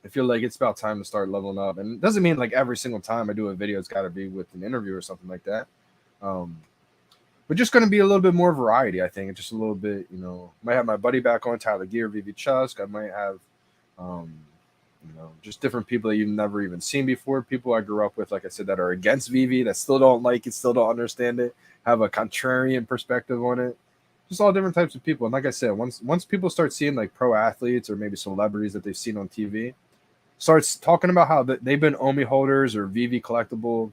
I feel like it's about time to start leveling up. And it doesn't mean like every single time I do a video, it's got to be with an interview or something like that. But just going to be a little bit more variety, I think. Just a little bit, might have my buddy back on, Tyler Gear, VeVe Chusk. I might have, just different people that you've never even seen before. People I grew up with, like I said, that are against VeVe, that still don't like it, still don't understand it, have a contrarian perspective on it. Just all different types of people. And like I said, once people start seeing like pro athletes or maybe celebrities that they've seen on TV, starts talking about how they've been OMI holders or VeVe collectible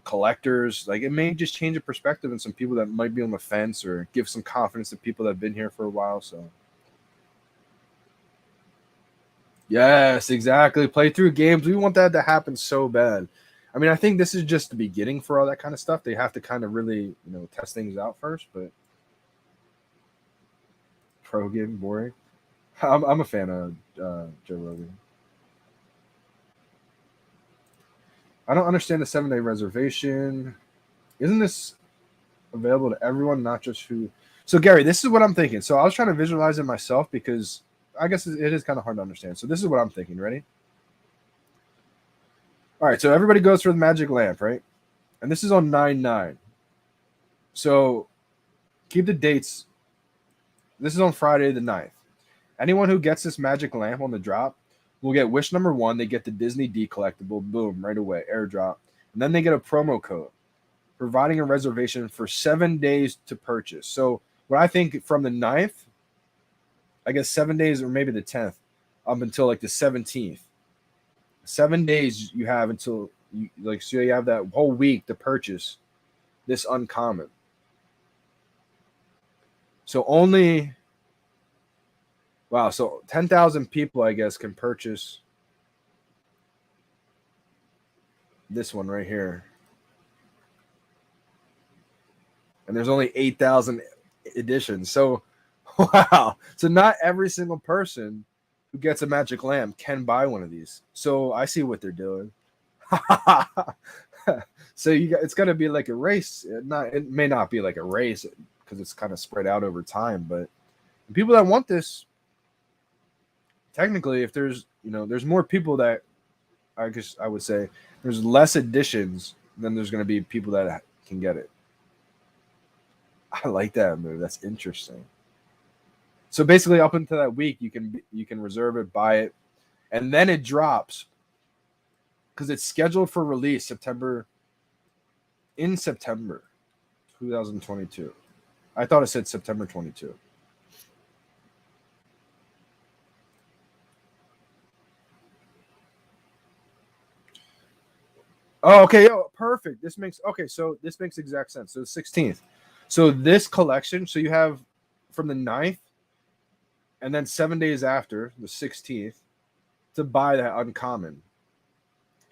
collectors, like it may just change a perspective in some people that might be on the fence or give some confidence to people that have been here for a while. So yes, exactly. Play through games. We want that to happen so bad. I mean, I think this is just the beginning for all that kind of stuff. They have to kind of really, test things out first. But pro game boring. I'm a fan of Joe Rogan. I don't understand the 7-day reservation. Isn't this available to everyone, not just who? So, Gary, this is what I'm thinking. So I was trying to visualize it myself because I guess it is kind of hard to understand. So this is what I'm thinking. Ready? All right. So everybody goes for the magic lamp, right? And this is on 9/9. So keep the dates. This is on Friday the 9th. Anyone who gets this magic lamp on the drop will get wish number 1. They get the Disney D collectible. Boom, right away. Airdrop. And then they get a promo code providing a reservation for 7 days to purchase. So what I think from the 9th, I guess 7 days or maybe the 10th up until like the 17th. 7 days you have until so you have that whole week to purchase this uncommon. So only wow, so 10,000 people I guess can purchase this one right here. And there's only 8,000 editions. So wow. So not every single person who gets a magic lamp can buy one of these. So I see what they're doing. So it's going to be like a race. It may not be like a race because it's kind of spread out over time, but the people that want this, technically, if there's more people that I guess I would say there's less editions than there's going to be people that can get it. I like that move. That's interesting. So basically, up until that week, you can reserve it, buy it, and then it drops because it's scheduled for release September 2022. I thought it said September 22. Oh, okay, perfect. So this makes exact sense. So the 16th. So this collection, so you have from the 9th and then 7 days after, the 16th, to buy that uncommon.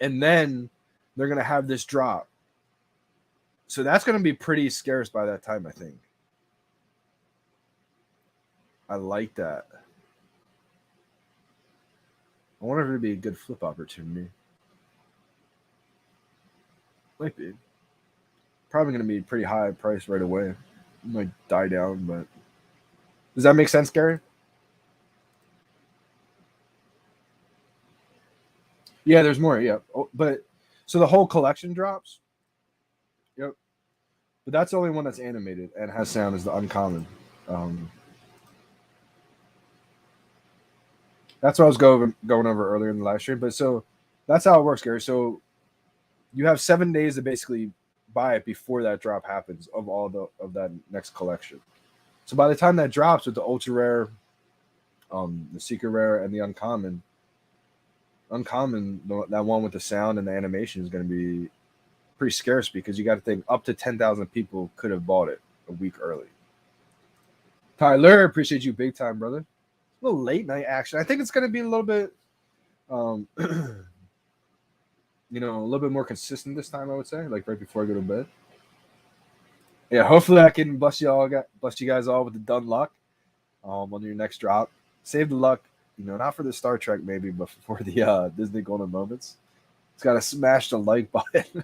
And then they're going to have this drop. So that's going to be pretty scarce by that time, I think. I like that. I wonder if it'd be a good flip opportunity. Might be. Probably going to be pretty high price right away. It might die down, but does that make sense, Gary? Yeah, there's more. Yeah, but so the whole collection drops. Yep. But that's the only one that's animated and has sound is the uncommon. That's what I was going over earlier in the live stream. But so that's how it works, Gary. So you have 7 days to basically buy it before that drop happens of that next collection. So by the time that drops with the ultra rare, the secret rare, and the uncommon, that one with the sound and the animation is going to be pretty scarce because you got to think up to 10,000 people could have bought it a week early. Tyler, appreciate you big time, brother. A little late night action. I think it's going to be a little bit, a little bit more consistent this time. I would say, like right before I go to bed. Yeah, hopefully I can bless you guys all with the Dunn luck on your next drop. Save the luck, not for the Star Trek maybe, but for the Disney Golden Moments. It's got to smash the like button.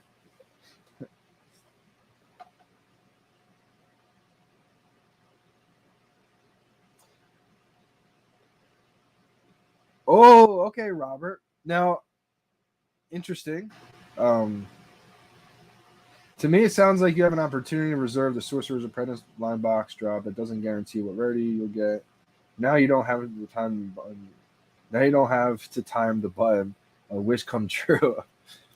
Oh, okay, Robert. Now, interesting. To me, it sounds like you have an opportunity to reserve the Sorcerer's Apprentice blind box drop that doesn't guarantee what rarity you'll get. Now you don't have the time. Now you don't have to time the button. A wish come true.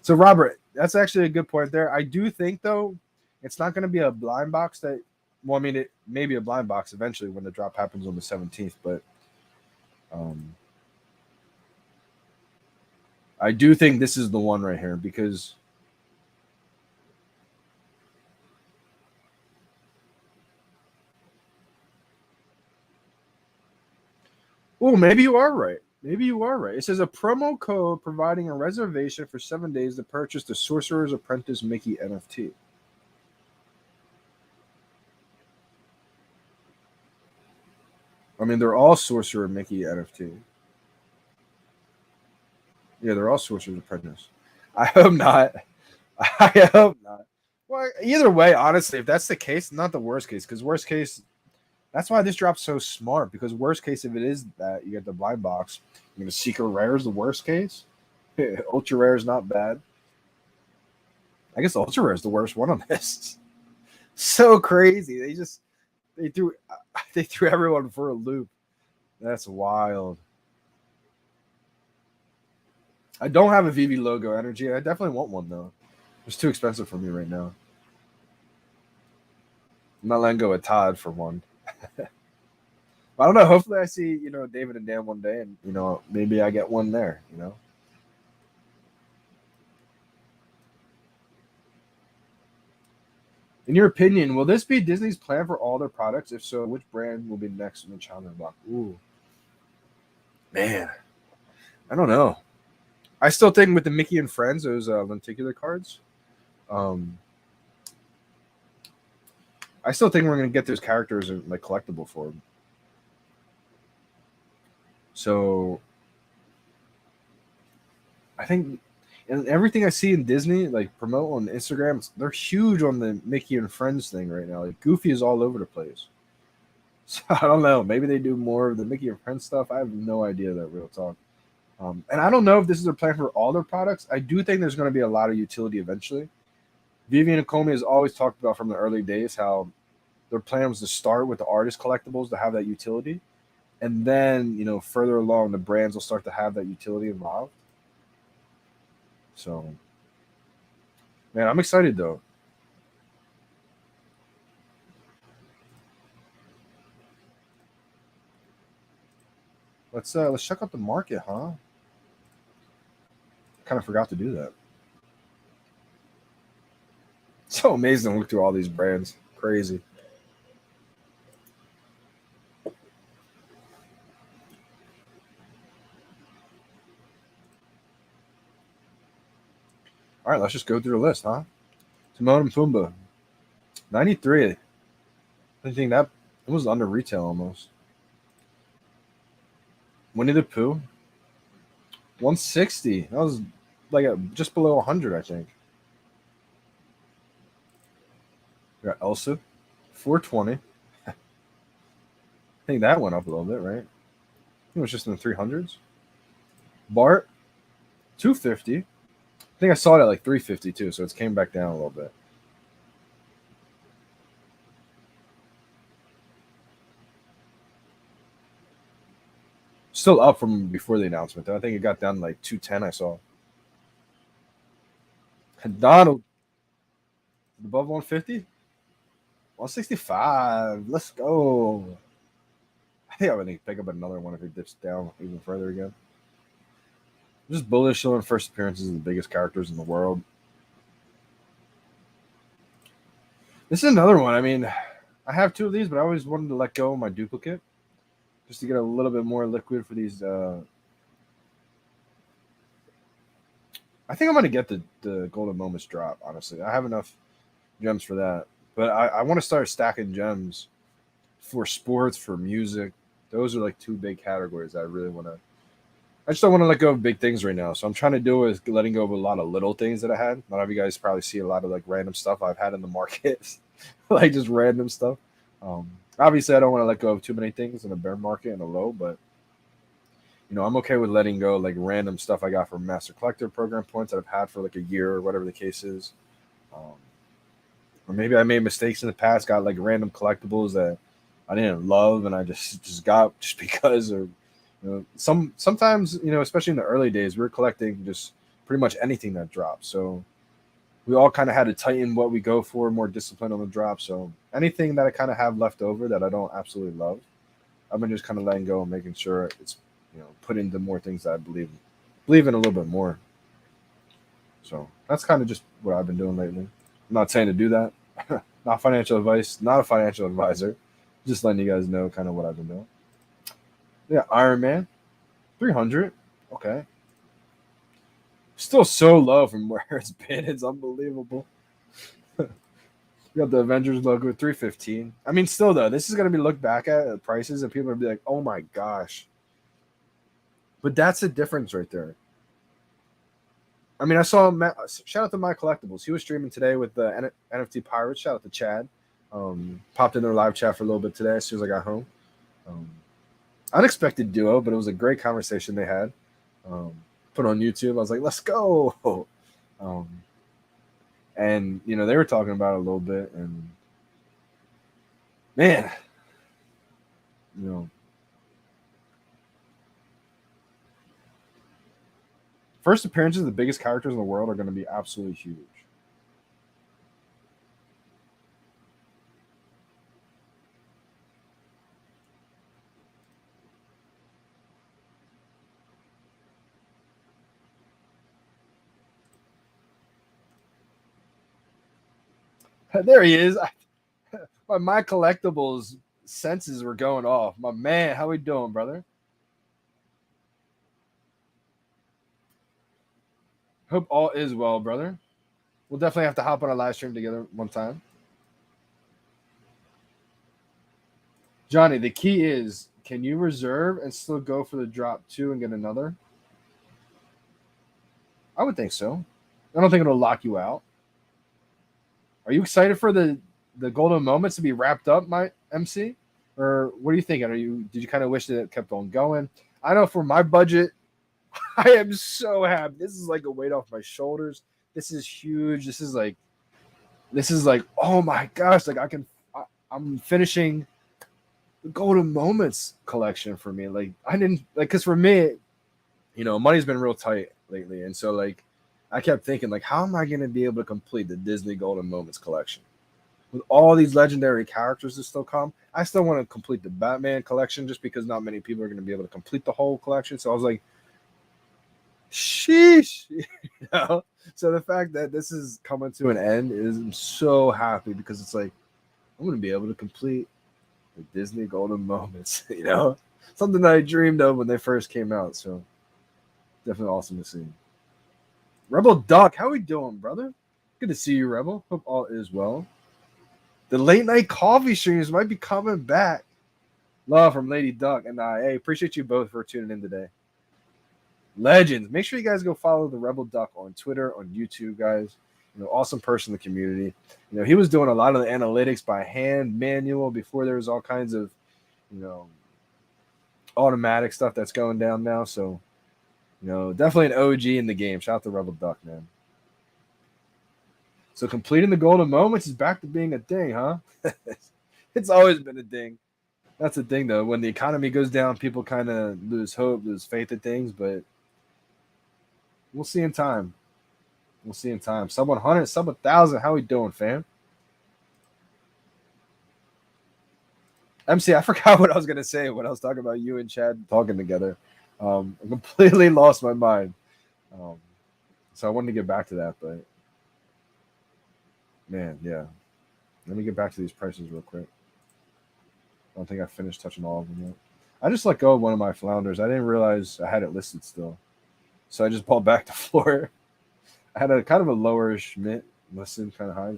So, Robert, that's actually a good point there. I do think though, it's not going to be a blind box that. Well, I mean, it may be a blind box eventually when the drop happens on the 17th, but I do think this is the one right here because. Oh, maybe you are right. Maybe you are right. It says a promo code providing a reservation for 7 days to purchase the Sorcerer's Apprentice Mickey NFT. I mean, they're all Sorcerer Mickey NFT. Yeah, they're all Sorcerer's Apprentice. I hope not. I hope not. Well, either way, honestly, if that's the case, not the worst case, because worst case, that's why this drop's so smart. Because worst case, if it is that you get the blind box, you're gonna secret rare is the worst case. Ultra rare is not bad. I guess ultra rare is the worst one on this. So crazy. They threw everyone for a loop. That's wild. I don't have a VeVe logo energy. I definitely want one though. It's too expensive for me right now. I'm not letting go of Todd for one. I don't know. Hopefully, I see David and Dan one day, and maybe I get one there. In your opinion, will this be Disney's plan for all their products? If so, which brand will be next in the challenger block? Ooh, man, I don't know. I still think with the Mickey and Friends, those lenticular cards. I still think we're gonna get those characters in like collectible form. So I think, and everything I see in Disney, like promote on Instagram, they're huge on the Mickey and Friends thing right now. Like Goofy is all over the place. So I don't know. Maybe they do more of the Mickey and Friends stuff. I have no idea that real talk. And I don't know if this is their plan for all their products. I do think there's going to be a lot of utility eventually. VeVe and Comey has always talked about from the early days how their plan was to start with the artist collectibles to have that utility. And then, further along, the brands will start to have that utility involved. So, man, I'm excited though. Let's check out the market, huh? Kind of forgot to do that. So amazing to look through all these brands. Crazy. All right, let's just go through the list, huh? Timon and Pumbaa, 93. I think that it was under retail almost. Winnie the Pooh, 160. That was like just below 100, I think. We got Elsa, 420. I think that went up a little bit, right? It was just in the 300s. Bart, 250. I think I saw it at like 350 too, so it's came back down a little bit. Still up from before the announcement, though. I think it got down to like 210. I saw. And Donald above 150, 165. Let's go. I think I would need to pick up another one if it dips down even further again. Just bullish on first appearances of the biggest characters in the world. This is another one. I mean, I have two of these, but I always wanted to let go of my duplicate just to get a little bit more liquid for these. I think I'm gonna get the Golden Moments drop. Honestly, I have enough gems for that, but I want to start stacking gems for sports, for music. Those are like two big categories I really want to. I just don't want to let go of big things right now. So I'm trying to do is letting go of a lot of little things that I had. A lot of you guys probably see a lot of like random stuff I've had in the market, like just random stuff. Obviously, I don't want to let go of too many things in a bear market and a low, but I'm okay with letting go like random stuff I got from Master Collector program points that I've had for like a year or whatever the case is. Or maybe I made mistakes in the past, got like random collectibles that I didn't love, and I just got just because, or sometimes especially in the early days, we were collecting just pretty much anything that dropped. So we all kind of had to tighten what we go for, more discipline on the drop. So anything that I kind of have left over that I don't absolutely love, I've been just kind of letting go and making sure it's put into more things that I believe in a little bit more. So that's kind of just what I've been doing lately. I'm not saying to do that. Not financial advice, not a financial advisor. Just letting you guys know kind of what I've been doing. Yeah, Iron Man, 300. Okay. Still so low from where it's been. It's unbelievable. You got the Avengers logo, 315. I mean, still though, this is gonna be looked back at prices, and people are gonna be like, "Oh my gosh!" But that's the difference right there. I mean, I saw shout out to My Collectibles. He was streaming today with the NFT Pirates. Shout out to Chad. Popped in their live chat for a little bit today as soon as I got home. Um, Unexpected duo, but it was a great conversation they had. Put on YouTube. I was like, let's go. And they were talking about it a little bit, and man, first appearances of the biggest characters in the world are going to be absolutely huge. There he is. My collectibles senses were going off. My man, how we doing, brother? Hope all is well, brother. We'll definitely have to hop on a live stream together one time. Johnny, the key is, can you reserve and still go for the drop 2 and get another? I would think so. I don't think it'll lock you out. Are you excited for the golden moments to be wrapped up, my MC? Or what are you thinking? Did you kind of wish that it kept on going? I know for my budget, I am so happy. This is like a weight off my shoulders. This is huge. This is like, oh my gosh! Like I'm finishing the golden moments collection for me. Like I didn't like, because for me, money's been real tight lately, and so like I kept thinking like, how am I going to be able to complete the Disney Golden Moments collection with all these legendary characters that still come? I still want to complete the Batman collection just because not many people are going to be able to complete the whole collection. So I was like, sheesh. So the fact that this is coming to an end is, I'm so happy, because it's like I'm going to be able to complete the Disney Golden Moments, something that I dreamed of when they first came out. So definitely awesome to see. Rebel Duck, how we doing, brother? Good to see you, Rebel. Hope all is well. The late night coffee streams might be coming back. Love from Lady Duck and I. Hey, appreciate you both for tuning in today. Legends. Make sure you guys go follow the Rebel Duck on Twitter, on YouTube, guys. Awesome person in the community. He was doing a lot of the analytics by hand, manual, before there was all kinds of, you know, automatic stuff that's going down now. So, definitely an OG in the game. Shout out to Rebel Duck, man. So completing the golden moments is back to being a thing, huh? It's always been a thing. That's the thing, though. When the economy goes down, people kind of lose hope, lose faith in things, but we'll see in time. We'll see in time. Sub 100, sub 1,000. How we doing, fam? MC, I forgot what I was going to say when I was talking about you and Chad talking together. I completely lost my mind. So I wanted to get back to that, but man, yeah. Let me get back to these prices real quick. I don't think I finished touching all of them yet. I just let go of one of my flounders. I didn't realize I had it listed still. So I just bought back the floor. I had a kind of a lowerish mint listed, kind of high.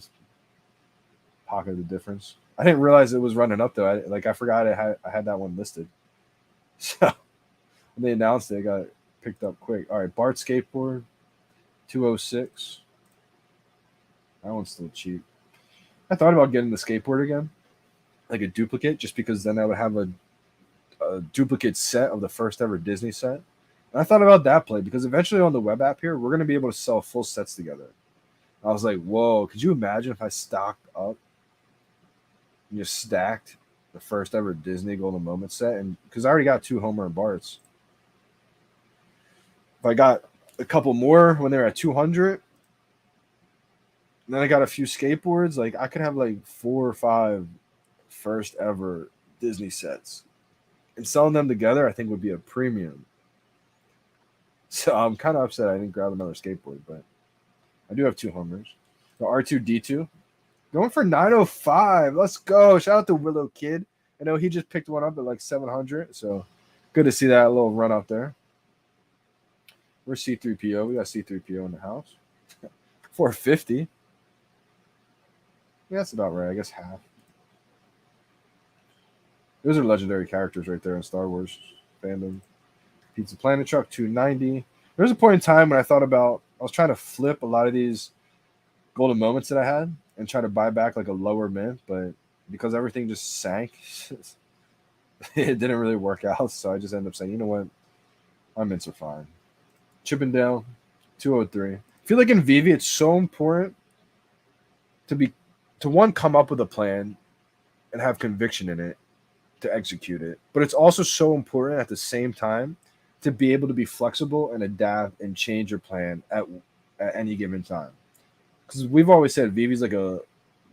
Pocket the difference. I didn't realize it was running up though. I forgot I had that one listed. So when they announced it, it got picked up quick. All right, Bart skateboard, 206. That one's still cheap. I thought about getting the skateboard again, like a duplicate, just because then I would have a duplicate set of the first ever Disney set. And I thought about that play because eventually on the web app here, we're going to be able to sell full sets together. I was like, whoa, could you imagine if I stocked up and just stacked the first ever Disney Golden Moment set? And because I already got 2 Homer and Barts. If I got a couple more when they're at 200, and then I got a few skateboards, like I could have like 4 or 5 first ever Disney sets. And selling them together, I think would be a premium. So I'm kind of upset I didn't grab another skateboard, but I do have 2 Homers. The R2D2 going for 905. Let's go. Shout out to Willow Kid. I know he just picked one up at like 700. So good to see that little run up there. Where's C3PO? We got C3PO in the house. 450. Yeah, that's about right. I guess half. Those are legendary characters right there in Star Wars fandom. Pizza Planet Truck, 290. There was a point in time when I was trying to flip a lot of these golden moments that I had and try to buy back like a lower mint, but because everything just sank, it didn't really work out. So I just ended up saying, you know what? My mints are fine. Chippendale, 203. I feel like in VeVe, it's so important to one, come up with a plan and have conviction in it to execute it. But it's also so important at the same time to be able to be flexible and adapt and change your plan at any given time. Because we've always said VeVe's like a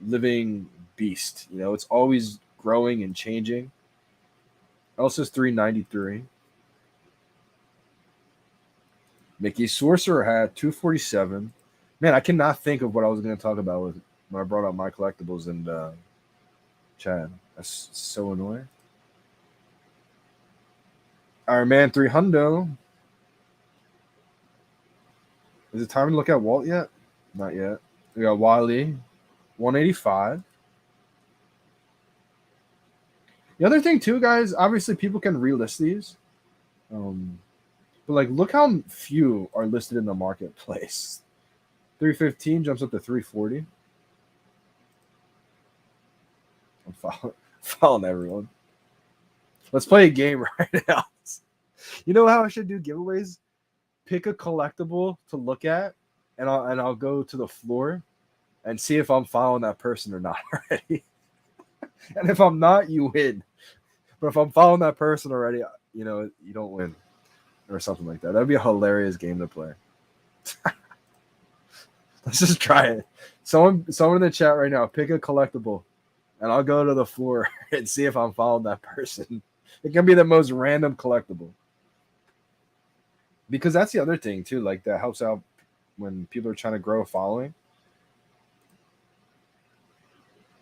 living beast. It's always growing and changing. Elsa's 393. Mickey Sorcerer hat, 247. Man, I cannot think of what I was going to talk about when I brought up my collectibles and Chad. That's so annoying. Iron Man 300. Is it time to look at Walt yet? Not yet. We got Wally, 185. The other thing too, guys, obviously people can relist these. But like look how few are listed in the marketplace. 315 jumps up to 340. I'm following everyone. Let's play a game right now. You know how I should do giveaways? Pick a collectible to look at, and I'll go to the floor and see if I'm following that person or not already. And if I'm not, you win. But if I'm following that person already, you don't win. Or something like that. That'd be a hilarious game to play. Let's just try it. Someone in the chat right now, pick a collectible, and I'll go to the floor and see if I'm following that person. It can be the most random collectible. Because that's the other thing too, like that helps out when people are trying to grow a following.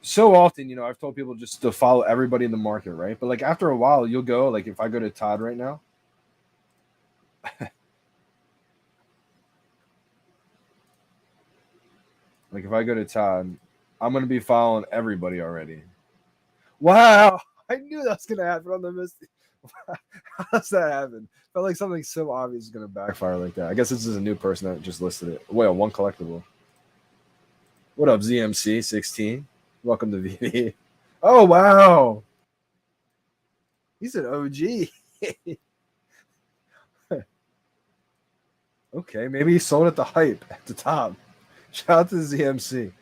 So often, I've told people just to follow everybody in the market, right? But like after a while, you'll go, like if I go to Todd right now, Like if I go to Todd, I'm gonna be following everybody already. Wow, I knew that was gonna happen on the Misty. How does that happen? Felt like something so obvious is gonna backfire like that. I guess this is a new person that just listed it. Wait, one collectible. What up, ZMC16? Welcome to VeVe. Oh wow, he's an OG. Okay, maybe he sold at the hype at the top. Shout out to the ZMC.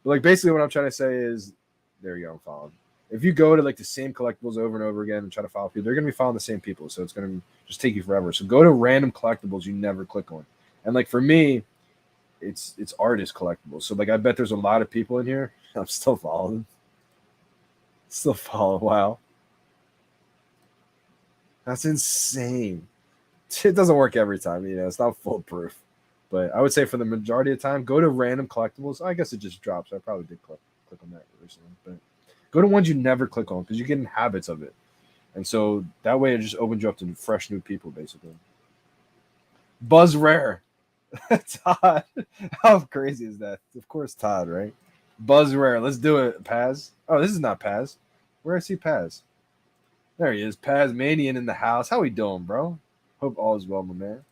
Like basically what I'm trying to say is, there you go, I'm following. If you go to like the same collectibles over and over again and try to follow people, they're gonna be following the same people, so it's gonna just take you forever. So go to random collectibles you never click on, and like for me, it's artist collectibles. So like I bet there's a lot of people in here. I'm still following. Still follow. Wow, that's insane. It doesn't work every time, it's not foolproof. But I would say for the majority of the time, go to random collectibles. I guess it just drops. I probably did click on that recently, but go to ones you never click on because you get in habits of it, and so that way it just opens you up to fresh new people, basically. Buzz Rare, Todd. How crazy is that? Of course, Todd, right? Buzz Rare. Let's do it, Paz. Oh, this is not Paz. Where I see Paz? There he is, Paz Manian in the house. How we doing, bro? Hope all is well, my man.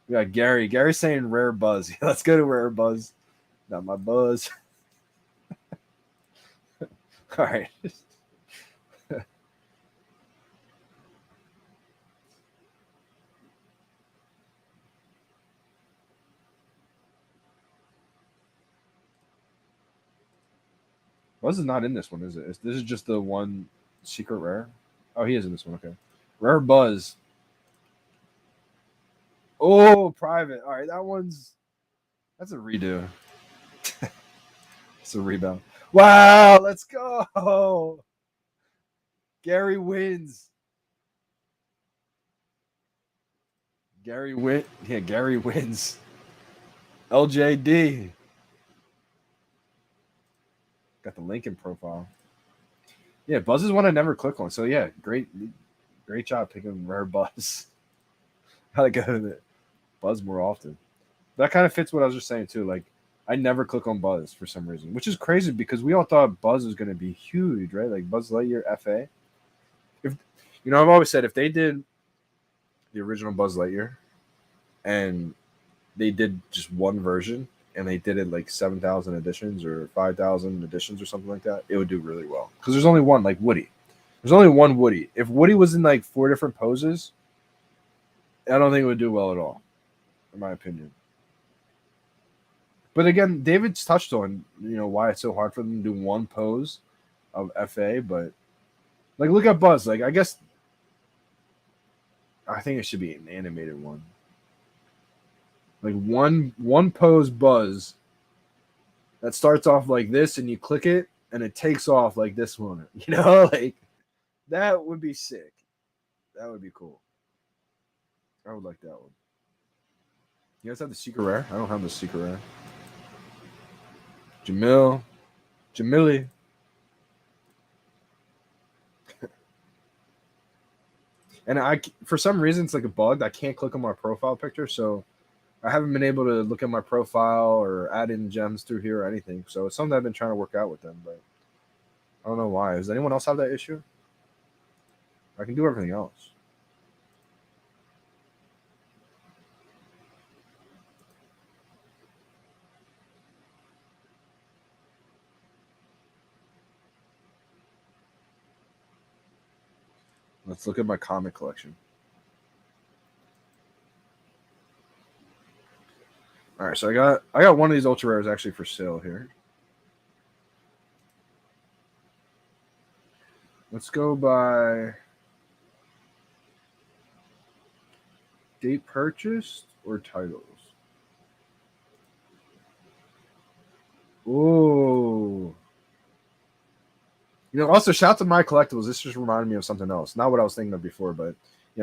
We got Gary. Gary's saying rare buzz. Let's go to rare buzz. Not my buzz. All right. Buzz is not in this one, is it? This is just the one secret rare. Oh, he is in this one. Okay. Rare Buzz. Oh, private. All right, that's a redo. It's a rebound. Wow, let's go. Gary wins. Gary wins. LJD. Got the Lincoln profile. Yeah, Buzz is one I never click on. So yeah, great job picking rare Buzz. Gotta go to the Buzz more often. That kind of fits what I was just saying too. Like I never click on Buzz for some reason, which is crazy because we all thought Buzz was going to be huge, right? Like Buzz Lightyear FA. If I've always said if they did the original Buzz Lightyear and they did just one version and they did it like 7,000 editions or 5,000 editions or something like that, it would do really well. Because there's only one, like Woody. There's only one Woody. If Woody was in like 4 different poses, I don't think it would do well at all, in my opinion. But again, David's touched on why it's so hard for them to do one pose of FA. But like, look at Buzz. Like, I guess I think it should be an animated one. Like one pose Buzz that starts off like this, and you click it, and it takes off like this one. Like that would be sick. That would be cool. I would like that one. You guys have the secret rare? I don't have the secret rare. Jamili. And for some reason, it's like a bug. I can't click on my profile picture, so I haven't been able to look at my profile or add in gems through here or anything. So it's something I've been trying to work out with them, but I don't know why. Does anyone else have that issue? I can do everything else. Let's look at my comic collection. All right, so I got one of these ultra rares actually for sale here. Let's go by date purchased or titles. Ooh. Also shout out to My Collectibles. This just reminded me of something else. Not what I was thinking of before, but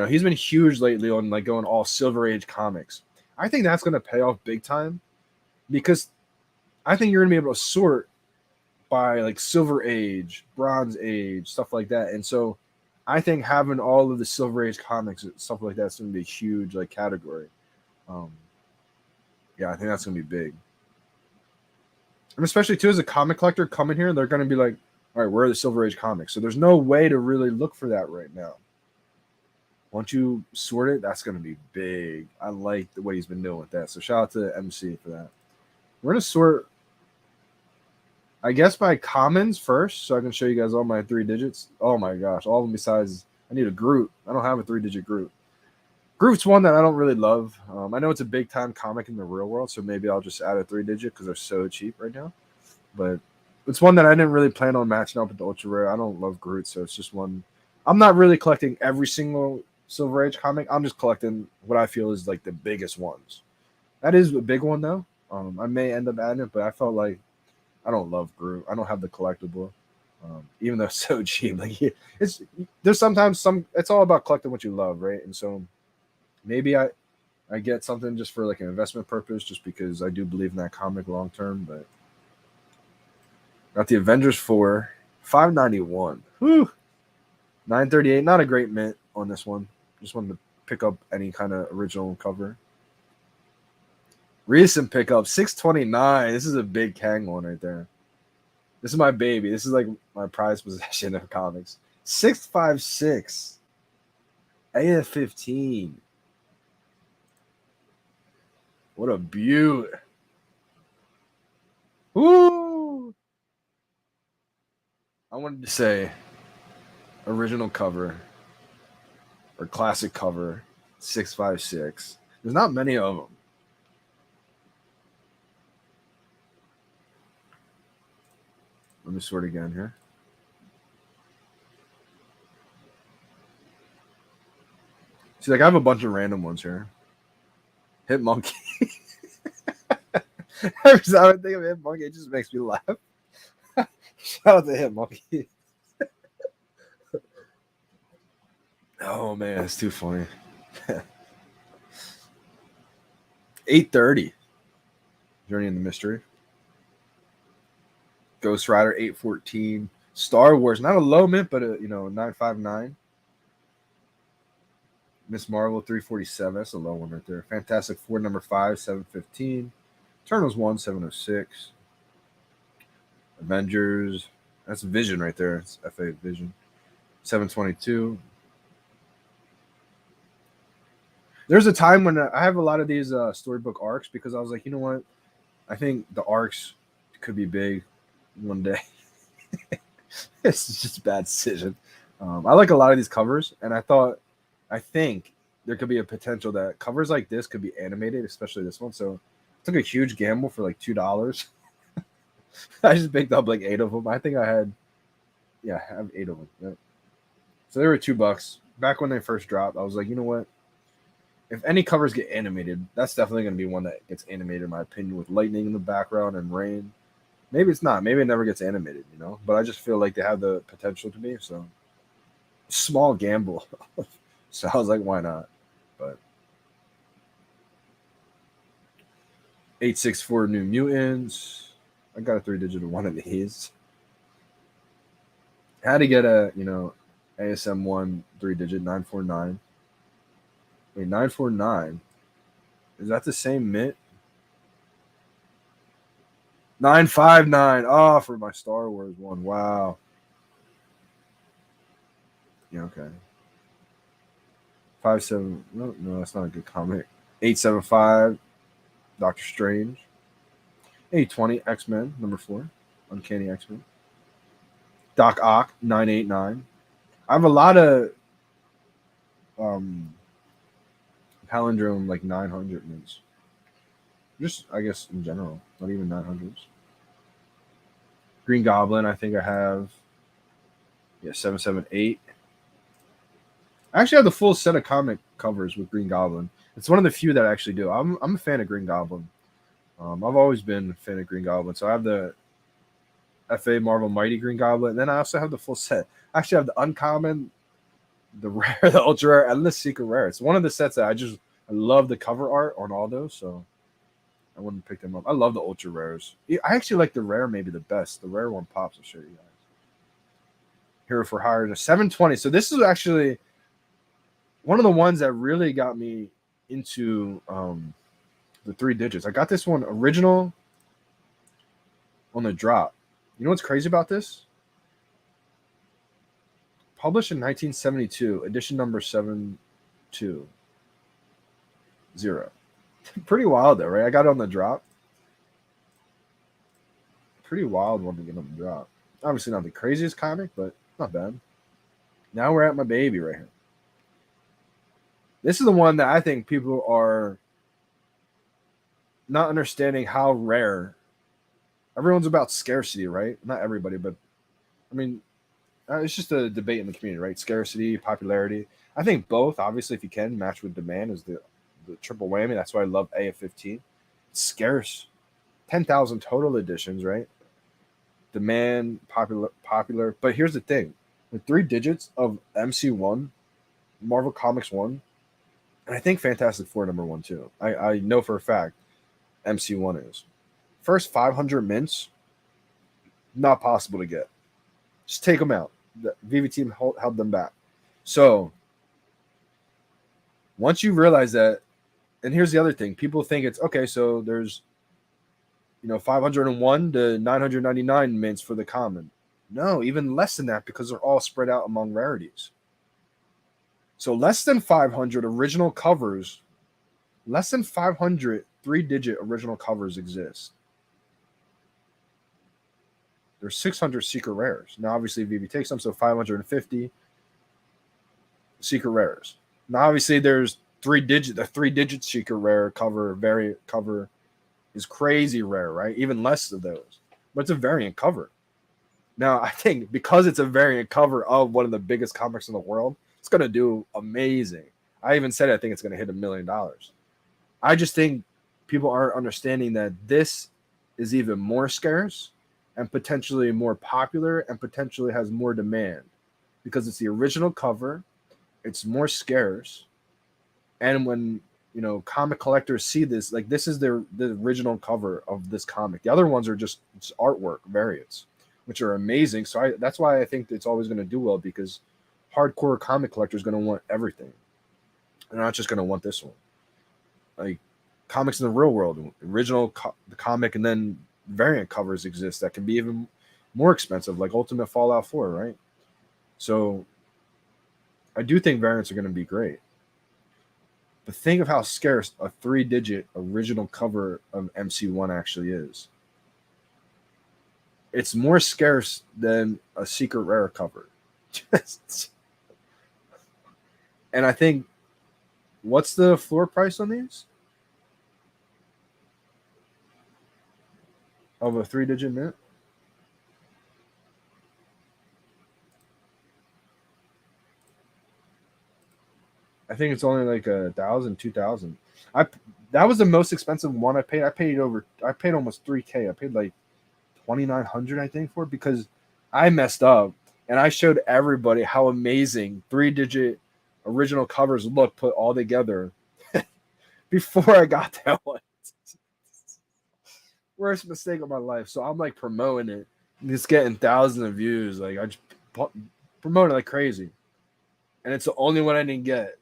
he's been huge lately on like going all Silver Age comics. I think that's going to pay off big time because I think you're going to be able to sort by like Silver Age, Bronze Age, stuff like that. And so I think having all of the Silver Age comics, stuff like that's going to be a huge like category. Yeah, I think that's gonna be big. And especially too, as a comic collector coming here, they're gonna be like, all right, where are the Silver Age comics? So there's no way to really look for that right now. Once you sort it, that's gonna be big. I like the way he's been doing with that. So shout out to MC for that. We're gonna sort, I guess, by commons first, so I can show you guys all my 3 digits. Oh my gosh, all of them besides I need a Groot. I don't have a 3-digit Groot. Groot's one that I don't really love. I know it's a big time comic in the real world, so maybe I'll just add a 3-digit because they're so cheap right now. But it's one that I didn't really plan on matching up with the ultra rare. I don't love Groot, so it's just one. I'm not really collecting every single Silver Age comic. I'm just collecting what I feel is like the biggest ones. That is a big one though. I may end up adding it, but I felt like I don't love Groot. I don't have the collectible, even though it's so cheap. Like it's there's sometimes some. It's all about collecting what you love, right? And so maybe I get something just for like an investment purpose, just because I do believe in that comic long term. But got the Avengers 4, 591. Whew. 938. Not a great mint on this one. Just wanted to pick up any kind of original cover. Recent pickup, 629. This is a big Kang one right there. This is my baby. This is like my prized possession of comics. 656. AF15. What a beaut. Woo! I wanted to say original cover or classic cover, 656. There's not many of them. Let me sort again here. See, like I have a bunch of random ones here. Hit Monkey. Every time I think of Hit Monkey, it just makes me laugh. Shout out to Hit Monkey. Oh man, it's too funny. 830. Journey in the Mystery. Ghost Rider 814. Star Wars, not a low mint, but a 959. Miss Marvel 347. That's a low one right there. Fantastic Four number 5, 715. Eternals 1, 706. Avengers. That's Vision right there. It's FA Vision. 722. There's a time when I have a lot of these storybook arcs because I was like, you know what? I think the arcs could be big one day. It's just a bad decision. I like a lot of these covers, and I think there could be a potential that covers like this could be animated, especially this one. So I took a huge gamble for like $2. I just picked up like 8 of them. I think I have 8 of them. Yep. So they were $2. Back when they first dropped, I was like, you know what? If any covers get animated, that's definitely going to be one that gets animated, in my opinion, with lightning in the background and rain. Maybe it's not. Maybe it never gets animated, But I just feel like they have the potential to be. So small gamble. So I was like, why not? But 864 New Mutants. I got a 3-digit of one of these. I had to get a, ASM 1 3-digit 949. Wait, 949. Is that the same mint? 959. Oh, for my Star Wars one. Wow. Yeah, okay. 57. No, that's not a good comic. 875. Doctor Strange. 820. X-Men number 4. Uncanny X-Men. Doc Ock 989. I have a lot of palindrome like 900 mints. Just I guess in general, not even 900s. Green Goblin, I think I have 778. I actually have the full set of comic covers with Green Goblin. It's one of the few that I actually do. I'm a fan of Green Goblin. I've always been a fan of Green Goblin. So I have the FA Marvel Mighty Green Goblin, and then I also have the full set. I actually have the uncommon, the rare, the ultra rare, and the secret rare. It's one of the sets that I love the cover art on all those, so I wouldn't pick them up. I love the ultra rares. I actually like the rare maybe the best. The rare one pops. I'll show you guys. Hero for Hire to 720. So this is actually one of the ones that really got me into the 3 digits. I got this one original on the drop. You know what's crazy about this? Published in 1972, edition number 720. Pretty wild though, right? I got it on the drop. Pretty wild one to get on the drop. Obviously not the craziest comic, but not bad. Now we're at my baby right here. This is the one that I think people are not understanding how rare. Everyone's about scarcity, right? Not everybody, but I mean, it's just a debate in the community, right? Scarcity, popularity. I think both, obviously, if you can, match with demand is the triple whammy. That's why I love AF15. It's scarce. 10,000 total editions, right? Demand, popular. But here's the thing. With 3 digits of MC1, Marvel Comics 1, and I think Fantastic Four number 1 too. I know for a fact MC1 is. First 500 mints, not possible to get. Just take them out. The VeVe team held them back. So once you realize that, and here's the other thing, people think it's okay. So there's 501 to 999 mints for the common. No, even less than that because they're all spread out among rarities. So less than 500 original covers, less than 500 3-digit original covers exist. There's 600 secret rares. Now, obviously, VeVe takes them, so 550 secret rares. Now, obviously, there's the 3-digit secret rare variant cover is crazy rare, right? Even less of those. But it's a variant cover. Now, I think because it's a variant cover of one of the biggest comics in the world, it's going to do amazing. I even said I think it's going to hit $1 million. I just think people aren't understanding that this is even more scarce and potentially more popular and potentially has more demand because it's the original cover, it's more scarce, and when comic collectors see this, like this is the original cover of this comic. The other ones are just artwork variants, which are amazing. So that's why I think it's always going to do well because hardcore comic collectors are going to want everything. They're not just going to want this one. Like comics in the real world, original the comic, and then variant covers exist that can be even more expensive, like Ultimate Fallout 4, right? So I do think variants are going to be great. But think of how scarce a 3-digit original cover of MC1 actually is. It's more scarce than a secret rare cover. And I think, what's the floor price on these? Of a 3-digit mint? I think it's only like 1,000, 2,000. That was the most expensive one I paid. I paid almost $3,000. I paid like 2,900, I think, for it because I messed up and I showed everybody how amazing 3-digit original covers look put all together before I got that one. Worst mistake of my life. So I'm like promoting it. It's getting thousands of views. Like I just promote it like crazy. And it's the only one I didn't get.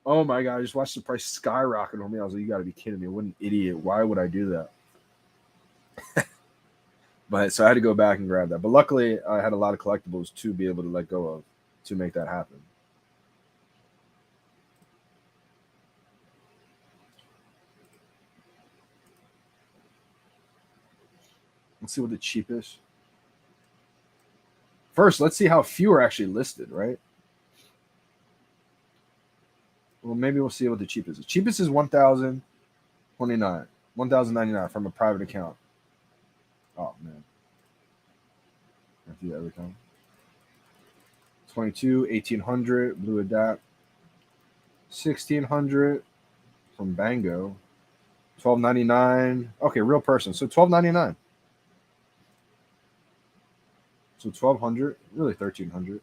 Oh my God, I just watched the price skyrocket on me. I was like, you gotta be kidding me. What an idiot. Why would I do that? But so I had to go back and grab that. But luckily I had a lot of collectibles to be able to let go of to make that happen. Let's see what the cheapest. First, let's see how few are actually listed, right? Well, maybe we'll see what the cheapest is. The cheapest is 1,029, 1,099 from a private account. Oh man, I have to do that every time. 22, 1,800 Blue Adapt, 1,600 from Bango, 1,299. Okay, real person. So 1,299. So 1,200, really 1,300.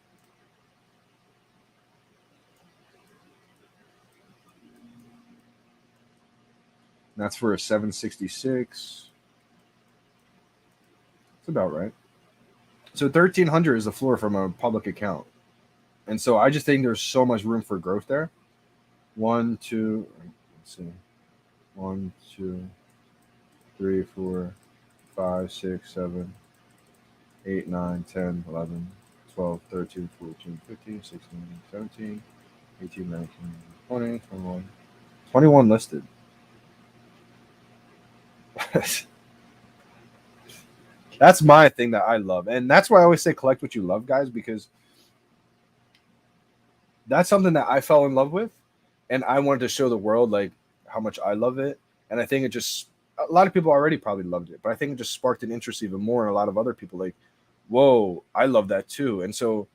That's for a 766. It's about right. So 1,300 is the floor from a public account. And so I just think there's so much room for growth there. Let's see. 1, 2, 3, 4, 5, 6, 7, 8, 9, 10, 11, 12, 13, 14, 15, 16, 17, 18, 19, 20, 21. 21 listed. That's my thing that I love. And that's why I always say collect what you love, guys, because that's something that I fell in love with. And I wanted to show the world like how much I love it. And I think it just a lot of people already probably loved it, but I think it just sparked an interest even more in a lot of other people like, whoa, I love that too. And so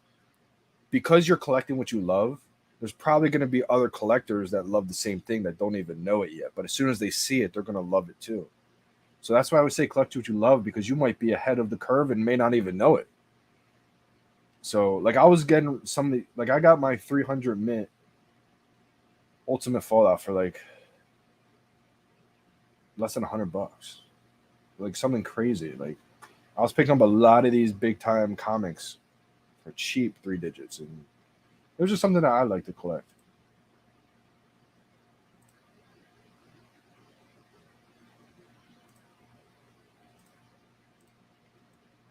because you're collecting what you love, there's probably going to be other collectors that love the same thing that don't even know it yet. But as soon as they see it, they're going to love it too. So that's why I would say collect what you love because you might be ahead of the curve and may not even know it. So like I was getting something like I got my 300 mint Ultimate Fallout for like less than $100, like something crazy. Like I was picking up a lot of these big time comics for cheap 3 digits, and it was just something that I like to collect.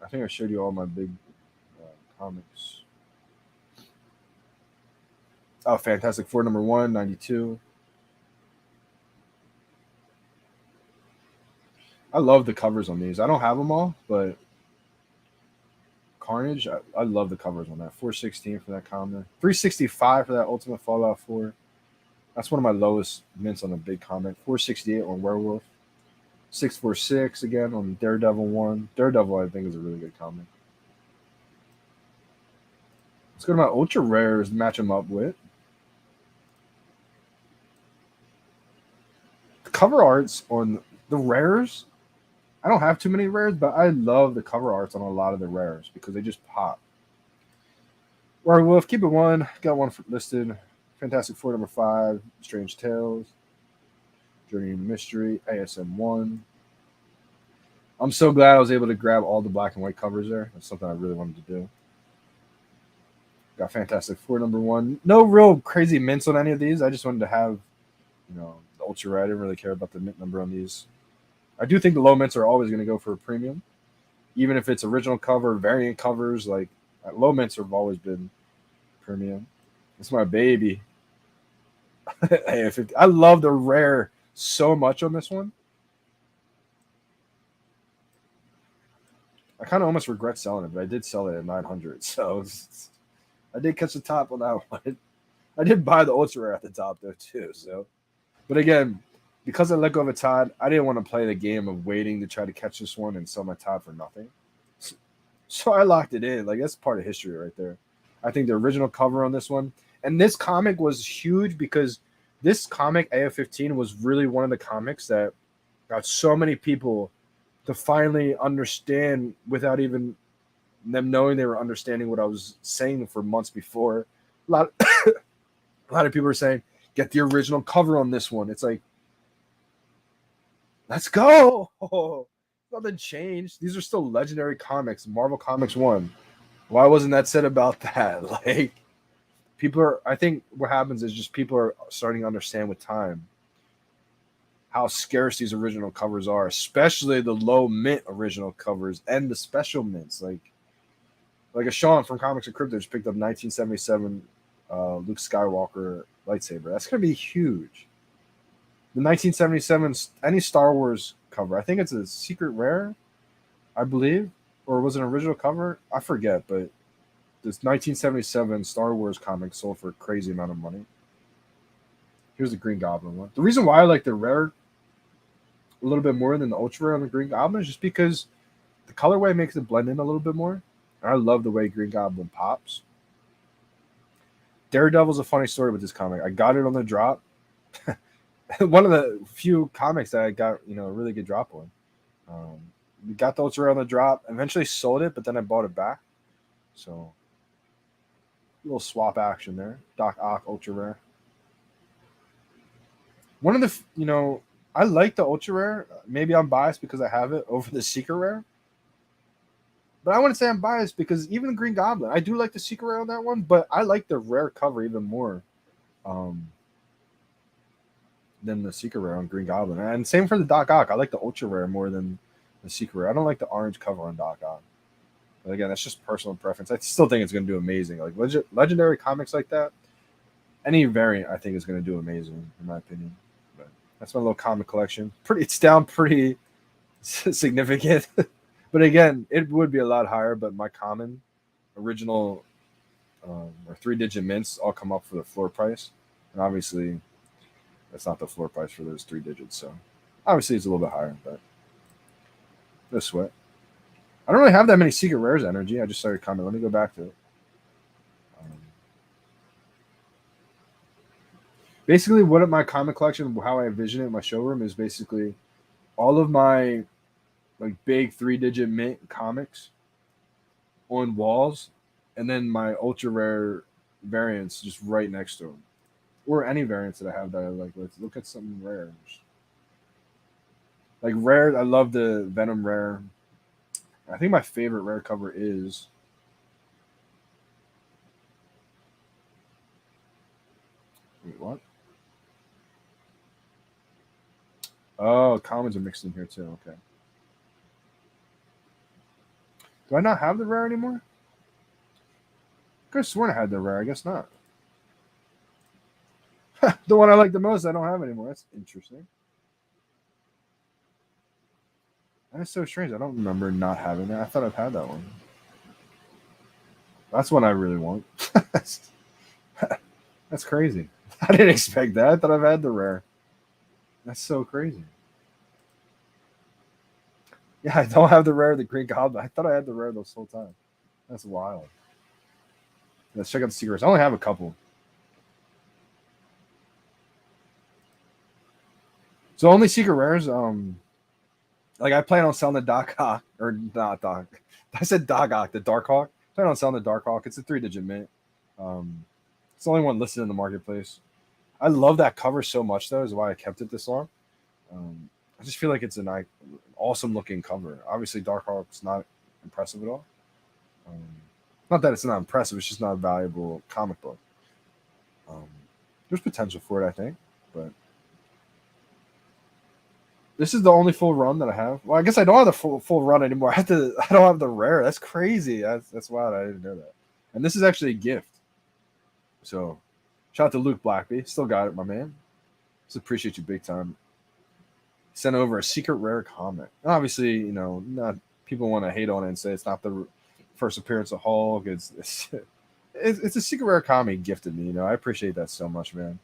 I think I showed you all my big comics. Oh, Fantastic Four #1, 92. I love the covers on these. I don't have them all, but Carnage, I love the covers on that. 416 for that comic. 365 for that Ultimate Fallout 4. That's one of my lowest mints on a big comic. 468 on Werewolf. 646 again on Daredevil 1. Daredevil, I think, is a really good comic. Let's go to my ultra rares to match them up with. The cover arts on the rares, I don't have too many rares, but I love the cover arts on a lot of the rares because they just pop. Werewolf, keep it one. Got one listed. Fantastic Four #5. Strange Tales. Journey into Mystery. ASM 1. I'm so glad I was able to grab all the black and white covers there. That's something I really wanted to do. Got Fantastic Four #1. No real crazy mints on any of these. I just wanted to have, the ultra rare. I didn't really care about the mint number on these. I do think the low mints are always going to go for a premium, even if it's original cover, variant covers. Like low mints have always been premium. It's my baby. Hey, I love the rare so much on this one. I kind of almost regret selling it, but I did sell it at 900. So I did catch the top on that one. I did buy the ultra rare at the top though too. So, but again, because I let go of a Todd, I didn't want to play the game of waiting to try to catch this one and sell my Todd for nothing. So I locked it in. Like that's part of history right there. I think the original cover on this one, and this comic was huge because this comic AF15 was really one of the comics that got so many people to finally understand without even them knowing they were understanding what I was saying for months before. A lot, a lot of people were saying, "Get the original cover on this one." It's like, let's go. Oh, nothing changed. These are still legendary comics. Marvel Comics 1. Why wasn't that said about that? Like, people are, I think what happens is just people are starting to understand with time how scarce these original covers are, especially the low mint original covers and the special mints. Like a Sean from Comics and Crypto just picked up 1977 Luke Skywalker lightsaber. That's going to be huge. The 1977 any Star Wars cover, I think it's a secret rare, I believe, or was it an original cover? I forget, but this 1977 Star Wars comic sold for a crazy amount of money. Here's the Green Goblin one. The reason why I like the rare a little bit more than the ultra rare on the Green Goblin is just because the colorway makes it blend in a little bit more. And I love the way Green Goblin pops. Daredevil's a funny story with this comic. I got it on the drop. One of the few comics that I got, a really good drop on. We got the ultra rare on the drop. Eventually sold it, but then I bought it back. So, a little swap action there. Doc Ock ultra rare. One of the, I like the ultra rare. Maybe I'm biased because I have it over the secret rare. But I wouldn't say I'm biased because even the Green Goblin, I do like the secret rare on that one, but I like the rare cover even more. than the secret rare on Green Goblin. And same for the Doc Ock. I like the ultra rare more than the secret rare. I don't like the orange cover on Doc Ock. But again, that's just personal preference. I still think it's going to do amazing. Like legendary comics like that, any variant I think is going to do amazing in my opinion. But that's my little comic collection. It's down pretty significant. But again, it would be a lot higher. But my common, original, or 3-digit mints all come up for the floor price, and obviously that's not the floor price for those 3 digits. So obviously it's a little bit higher, but no sweat. I don't really have that many secret rares energy. I just started commenting. Let me go back to it. Basically, what my comic collection, how I envision it in my showroom, is basically all of my like big 3-digit mint comics on walls, and then my ultra rare variants just right next to them, or any variants that I have that I like. Let's look at something rare. Like rare, I love the Venom rare. I think my favorite rare cover is wait, what? Oh, commons are mixed in here too. Okay. Do I not have the rare anymore? I could have sworn I had the rare. I guess not. The one I like the most, I don't have anymore. That's interesting. That is so strange. I don't remember not having that. I thought I've had that one. That's one I really want. That's crazy. I didn't expect that. I thought I've had the rare. That's so crazy. Yeah, I don't have the rare of the Green Goblin. I thought I had the rare this whole time. That's wild. Let's check out the secrets. I only have a couple. So only secret rares. Like I plan on selling the Doc Hawk, or not Doc. I said Doc Hawk, the Dark Hawk. I plan on selling the Dark Hawk. It's a 3-digit mint. It's the only one listed in the marketplace. I love that cover so much, though, is why I kept it this long. I just feel like it's an awesome looking cover. Obviously, Dark Hawk's not impressive at all. Not that it's not impressive; it's just not a valuable comic book. There's potential for it, I think, but this is the only full run that I have. Well, I guess I don't have the full run anymore. I don't have the rare. That's crazy. That's wild. I didn't know that. And this is actually a gift. So, shout out to Luke Blackby. Still got it, my man. Just appreciate you big time. Sent over a secret rare comic. Obviously, not people want to hate on it and say it's not the first appearance of Hulk. It's a secret rare comic gifted me. I appreciate that so much, man.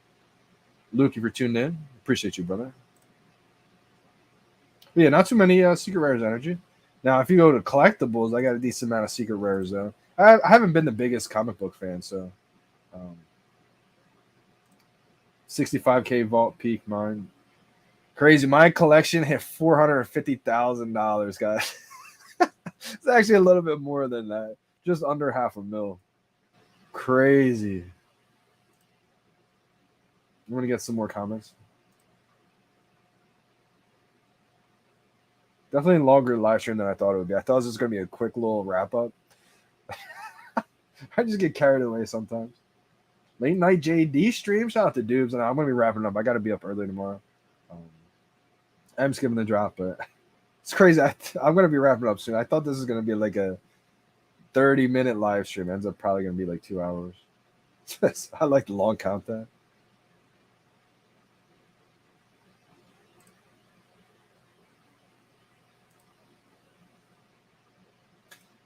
Luke, if you're tuned in, appreciate you, brother. But yeah, not too many secret rares energy. Now, if you go to collectibles, I got a decent amount of secret rares though. I haven't been the biggest comic book fan, so 65K vault peak mine. Crazy. My collection hit $450,000, guys. It's actually a little bit more than that. Just under $500,000. Crazy. I'm going to get some more comments. Definitely a longer live stream than I thought it would be. I thought this was going to be a quick little wrap up. I just get carried away sometimes. Late night JD stream. Shout out to Dubes. And I'm going to be wrapping up. I got to be up early tomorrow. I'm skipping the drop, but it's crazy. I'm going to be wrapping up soon. I thought this was going to be like a 30-minute live stream. It ends up probably going to be like 2 hours. I like the long countdown.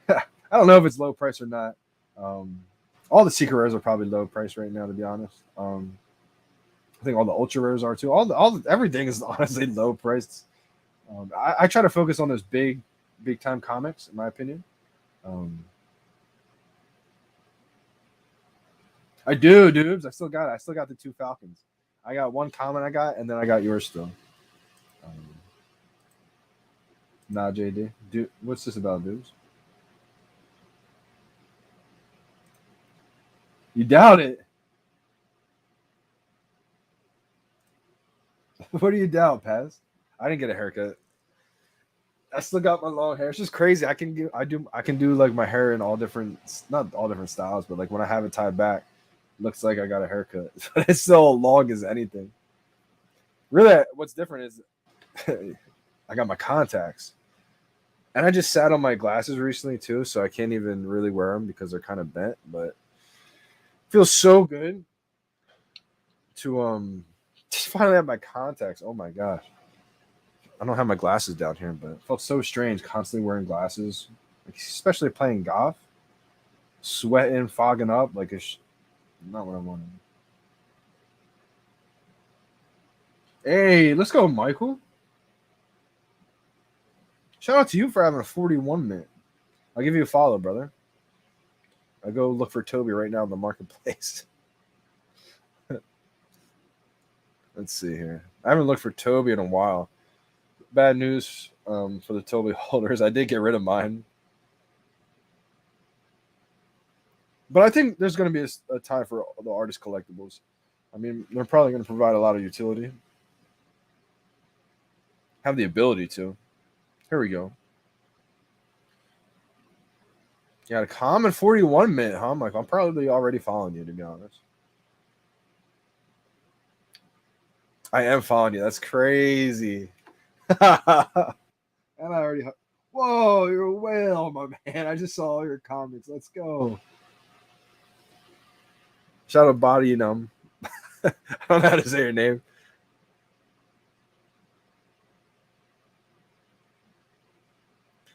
I don't know if it's low price or not. All the secret rares are probably low price right now, to be honest. I think all the ultra rares are too. Everything is honestly low priced. I try to focus on those big time comics, in my opinion. I do, dudes. I still got it. I still got the 2 Falcons. I got one comment I got, and then I got yours still. Nah, JD. Dude, what's this about, dudes? You doubt it. What do you doubt, Paz? I didn't get a haircut. I still got my long hair. It's just crazy. I can do like my hair in all different, not all different styles, but like when I have it tied back, looks like I got a haircut. But it's still long as anything. Really, what's different is I got my contacts. And I just sat on my glasses recently too, so I can't even really wear them because they're kind of bent. But it feels so good to just finally have my contacts. Oh my gosh, I don't have my glasses down here, but it felt so strange constantly wearing glasses, like, especially playing golf, sweating, fogging up. Like it's not what I wanted. Hey, let's go, Michael. Shout out to you for having a 41 minute. I'll give you a follow, brother. I go look for Toby right now in the marketplace. Let's see here. I haven't looked for Toby in a while. Bad news for the Toby holders. I did get rid of mine. But I think there's going to be a time for the artist collectibles. I mean, they're probably going to provide a lot of utility. Have the ability to. Here we go. Yeah, a common 41 minute, huh, Mike? I'm probably already following you, to be honest. I am following you. That's crazy. And I already. Whoa, you're a whale, my man. I just saw all your comments. Let's go. Shout out Body Numb. I don't know how to say your name.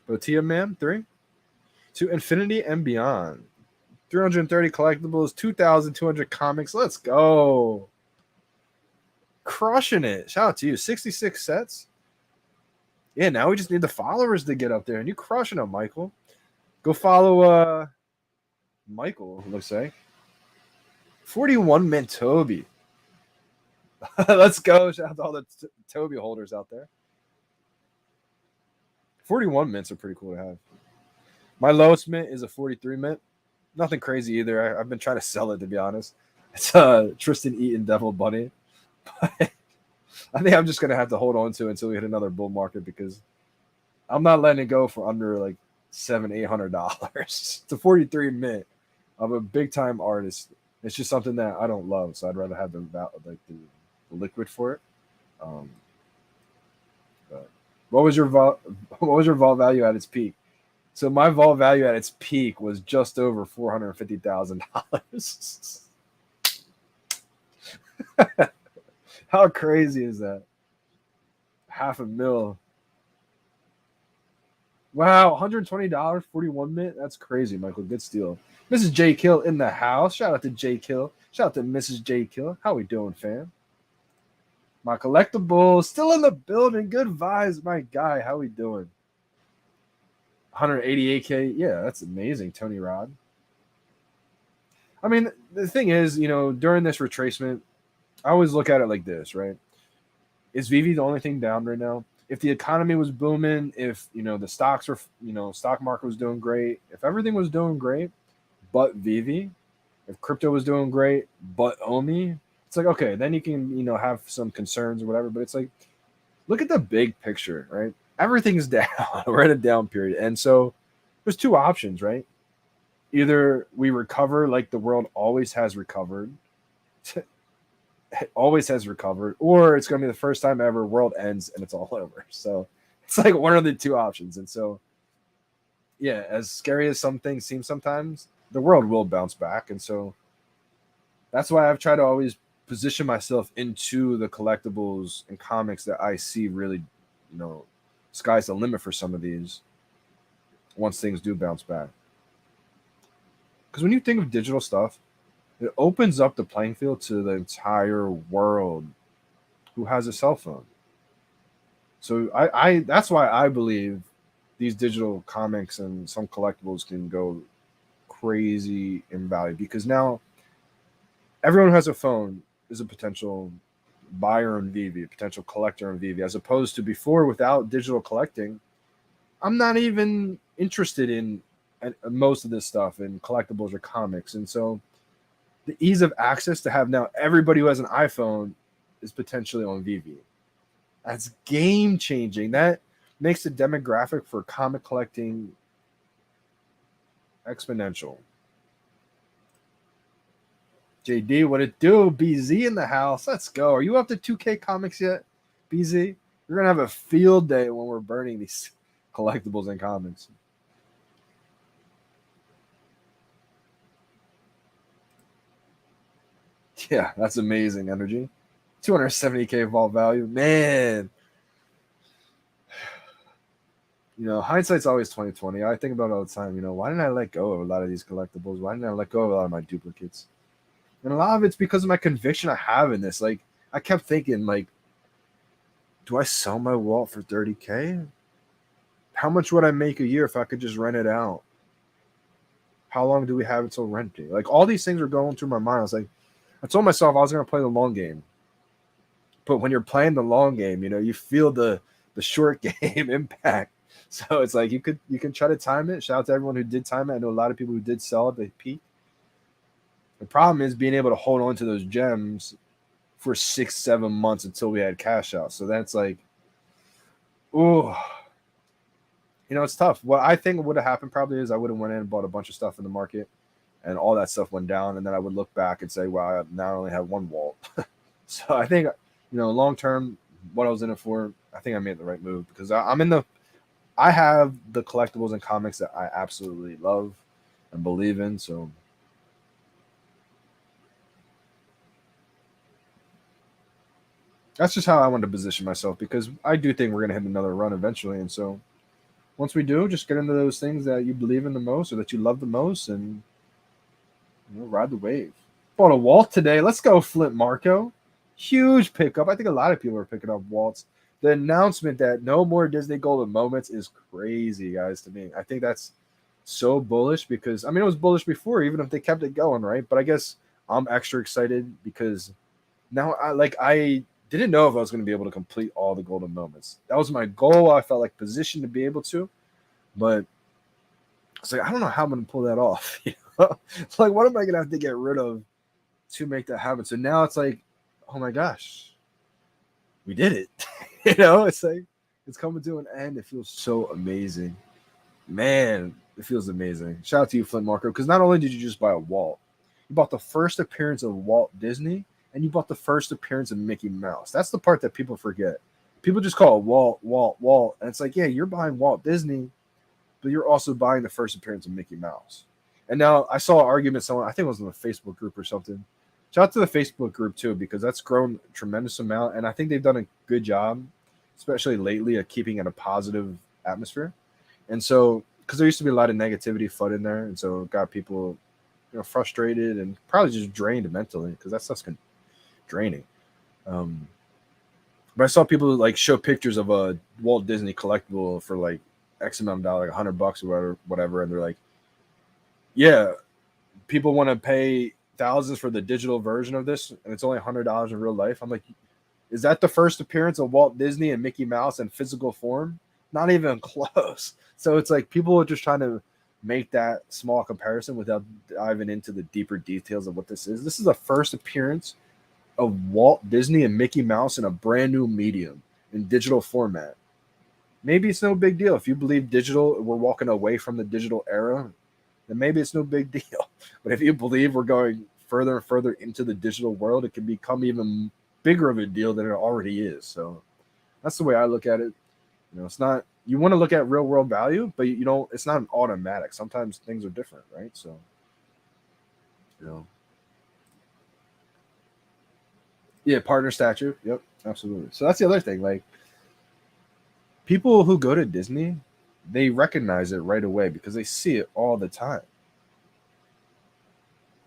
Botia Man, 3. To infinity and beyond. 330 collectibles, 2,200 comics. Let's go. Crushing it. Shout out to you. 66 sets. Yeah, now we just need the followers to get up there. And you crushing them, Michael. Go follow Michael, looks like. 41 mint Toby. Let's go. Shout out to all the Toby holders out there. 41 mints are pretty cool to have. My lowest mint is a 43 mint. Nothing crazy either. I've been trying to sell it, to be honest. It's Tristan Eaton Devil Bunny. But I think I'm just going to have to hold on to it until we hit another bull market because I'm not letting it go for under like $700-800. It's a 43 mint of a big time artist. It's just something that I don't love, so I'd rather have the liquid for it. But what was your vault value at its peak? So my vault value at its peak was just over $450,000. How crazy is that? $500,000. Wow, $120, 41 mint. That's crazy, Michael. Good steal. Mrs. J Kill in the house. Shout out to J Kill. Shout out to Mrs. J Kill. How we doing, fam? My collectibles still in the building. Good vibes, my guy. How we doing? 188K. Yeah, that's amazing, Tony Rod. I mean, the thing is, during this retracement, I always look at it like this, right? Is VeVe the only thing down right now? If the economy was booming, if the stocks were, stock market was doing great, if everything was doing great, but VeVe, if crypto was doing great, but OMI, it's like, okay, then you can, have some concerns or whatever. But it's like, look at the big picture, right? Everything's down. We're in a down period. And so there's two options, right? Either we recover like the world always has recovered, or it's going to be the first time ever world ends and it's all over. So it's like one of the two options. And so, yeah, as scary as some things seem sometimes, the world will bounce back. And so that's why I've tried to always position myself into the collectibles and comics that I see really, sky's the limit for some of these once things do bounce back. Because when you think of digital stuff, it opens up the playing field to the entire world who has a cell phone. So I that's why I believe these digital comics and some collectibles can go crazy in value because now everyone who has a phone is a potential buyer in VeVe, a potential collector in VeVe, as opposed to before without digital collecting. I'm not even interested in most of this stuff in collectibles or comics. And so the ease of access to have now everybody who has an iPhone is potentially on VeVe. That's game changing. That makes the demographic for comic collecting exponential. JD, what it do? BZ in the house. Let's go. Are you up to 2K comics yet? BZ, we're gonna have a field day when we're burning these collectibles and comics. Yeah, that's amazing energy. 270K vault value, man. You know, hindsight's always 2020. I think about it all the time. You know, why didn't I let go of a lot of these collectibles? Why didn't I let go of a lot of my duplicates? And a lot of it's because of my conviction I have in this. Like, I kept thinking, like, do I sell my walt for 30K? How much would I make a year if I could just rent it out? How long do we have until renting? Like, all these things were going through my mind. I was like, I told myself I was going to play the long game. But when you're playing the long game, you know, you feel the short game impact. So it's like you can try to time it. Shout out to everyone who did time it. I know a lot of people who did sell at the peak. The problem is being able to hold on to those gems for 6-7 months until we had cash out. So that's like, oh, you know, it's tough. What I think would have happened probably is I would have went in and bought a bunch of stuff in the market, and all that stuff went down, and then I would look back and say, wow, I now only have one walt. So I think, you know, long term, what I was in it for, I think I made the right move because I have the collectibles and comics that I absolutely love and believe in. So that's just how I want to position myself because I do think we're going to hit another run eventually. And so once we do, just get into those things that you believe in the most or that you love the most and, you know, ride the wave. Bought a walt today. Let's go, Flint Marco. Huge pickup. I think a lot of people are picking up walts. The announcement that no more Disney Golden Moments is crazy, guys, to me. I think that's so bullish because, I mean, it was bullish before, even if they kept it going, right? But I guess I'm extra excited because now I didn't know if I was going to be able to complete all the Golden Moments. That was my goal. I felt like positioned to be able to, but it's like, I don't know how I'm going to pull that off. You know? Like, what am I going to have to get rid of to make that happen? So now it's like, oh my gosh, we did it. You know, it's like it's coming to an end. It feels so amazing, man. It feels amazing. Shout out to you, Flint Marco, because not only did you just buy a Walt, you bought the first appearance of Walt Disney, and you bought the first appearance of Mickey Mouse. That's the part that people forget. People just call it Walt, Walt, Walt, and it's like, yeah, you're buying Walt Disney, but you're also buying the first appearance of Mickey Mouse. And now I saw an argument. Someone, I think it was in the Facebook group or something. Shout out to the Facebook group too, because that's grown a tremendous amount, and I think they've done a good job, especially lately, of keeping it a positive atmosphere. And so, because there used to be a lot of negativity flood in there, and so it got people, you know, frustrated and probably just drained mentally because that stuff's draining. But I saw people like show pictures of a Walt Disney collectible for like X amount of dollars, like $100 or whatever, and they're like, yeah, people want to pay thousands for the digital version of this, and it's only $100 in real life. I'm like, is that the first appearance of Walt Disney and Mickey Mouse in physical form? Not even close. So it's like people are just trying to make that small comparison without diving into the deeper details of what this is. This is the first appearance of Walt Disney and Mickey Mouse in a brand new medium in digital format. Maybe it's no big deal. If you believe digital, we're walking away from the digital era, then maybe it's no big deal. But if you believe we're going further and further into the digital world, it can become even bigger of a deal than it already is. So that's the way I look at it. You know, it's not, you want to look at real world value, but you don't, it's not an automatic. Sometimes things are different, right? So, you know, yeah, partner statue. Yep, absolutely. So that's the other thing. Like, people who go to Disney, they recognize it right away because they see it all the time.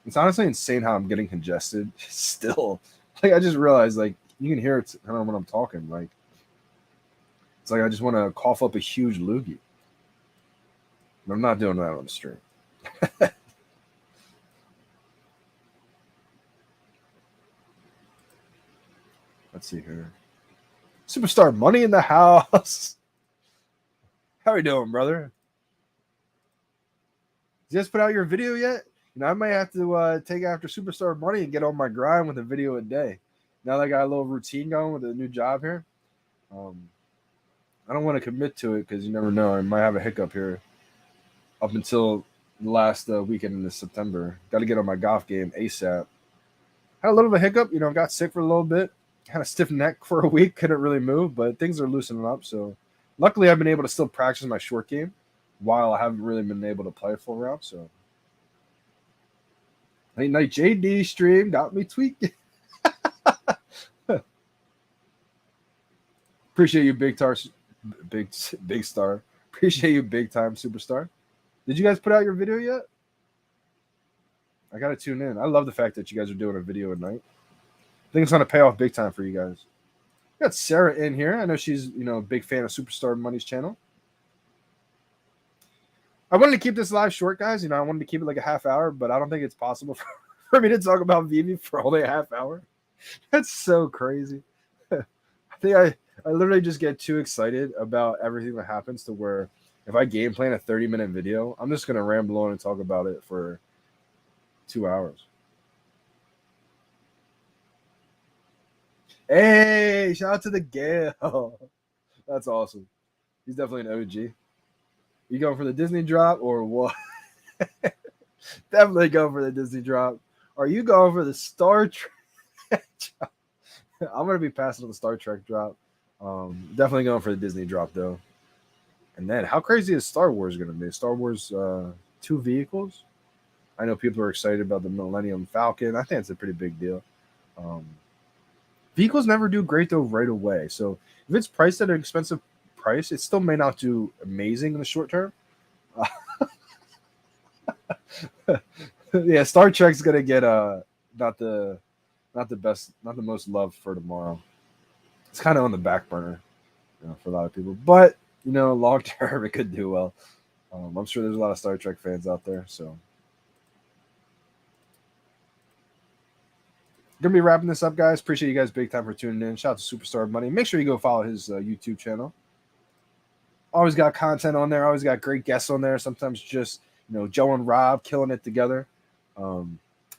It's honestly insane how I'm getting congested still. Like, I just realized, like, you can hear it when I'm talking. Like, it's like I just want to cough up a huge loogie. But I'm not doing that on the stream. Let's see here. Superstar Money in the house. How are you doing, brother? Did you guys put out your video yet? You know, I might have to take after Superstar Money and get on my grind with a video a day. Now that I got a little routine going with a new job here, I don't want to commit to it because you never know. I might have a hiccup here up until the last weekend in September. Got to get on my golf game ASAP. Had a little bit of a hiccup, you know, got sick for a little bit. Kind of stiff neck for a week, couldn't really move, but things are loosening up. So luckily I've been able to still practice my short game while I haven't really been able to play a full round. So late night JD stream got me tweaking. Appreciate you, big star. Appreciate you, big time superstar. Did you guys put out your video yet? I gotta tune in. I love the fact that you guys are doing a video at night. I think it's gonna pay off big time for you guys. We got Sarah in here. I know she's a big fan of Superstar Money's channel. I wanted to keep this live short, guys. I wanted to keep it like a half hour, but I don't think it's possible for me to talk about VeVe for only a half hour. That's so crazy. I think I literally just get too excited about everything that happens to where if I game plan a 30-minute video, I'm just gonna ramble on and talk about it for 2 hours. Hey, shout out to the Gale. That's awesome. He's definitely an OG. You going for the Disney drop or what? Definitely going for the Disney drop. Are you going for the Star Trek drop? I'm going to be passing on the Star Trek drop. Definitely going for the Disney drop, though. And then, how crazy is Star Wars going to be? Star Wars 2 vehicles? I know people are excited about the Millennium Falcon. I think it's a pretty big deal. Vehicles never do great, though, right away. So if it's priced at an expensive price, it still may not do amazing in the short term. Yeah, Star Trek's going to get not the best, not the most love for tomorrow. It's kind of on the back burner for a lot of people. But, long term, it could do well. I'm sure there's a lot of Star Trek fans out there, so. Gonna be wrapping this up, guys. Appreciate you guys big time for tuning in. Shout out to Superstar Money. Make sure you go follow his YouTube channel. Always got content on there. Always got great guests on there. Sometimes just Joe and Rob killing it together.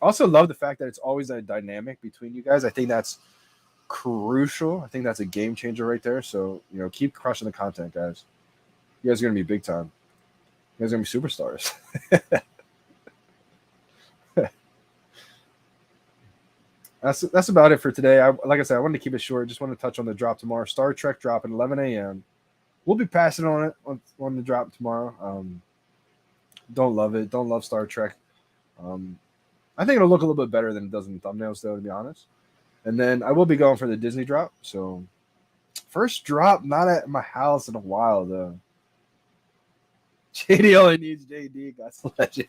Also love the fact that it's always a dynamic between you guys. I think that's crucial. I think that's a game changer right there. So keep crushing the content, guys. You guys are gonna be big time. You guys are gonna be superstars. That's about it for today. Like I said, I wanted to keep it short. Just wanted to touch on the drop tomorrow. Star Trek drop at 11 a.m. We'll be passing on it on the drop tomorrow. Don't love it. Don't love Star Trek. I think it'll look a little bit better than it does in thumbnails, though, to be honest. And then I will be going for the Disney drop. So first drop, not at my house in a while, though. JD only needs JD. God's legend.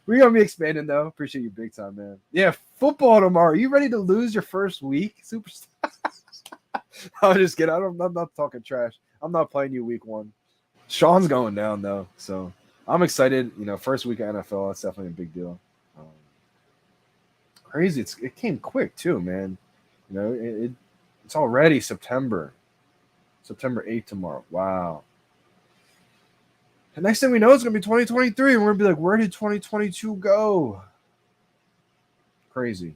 We're gonna be expanding though. Appreciate you big time, man. Yeah, football tomorrow. Are you ready to lose your first week, superstar? I'm just kidding. I'm not talking trash. I'm not playing you week 1. Sean's going down though, so I'm excited. First week of NFL. That's definitely a big deal. Crazy. It came quick too, man. It's already September 8th tomorrow. Wow. The next thing we know, it's going to be 2023, and we're going to be like, where did 2022 go? Crazy.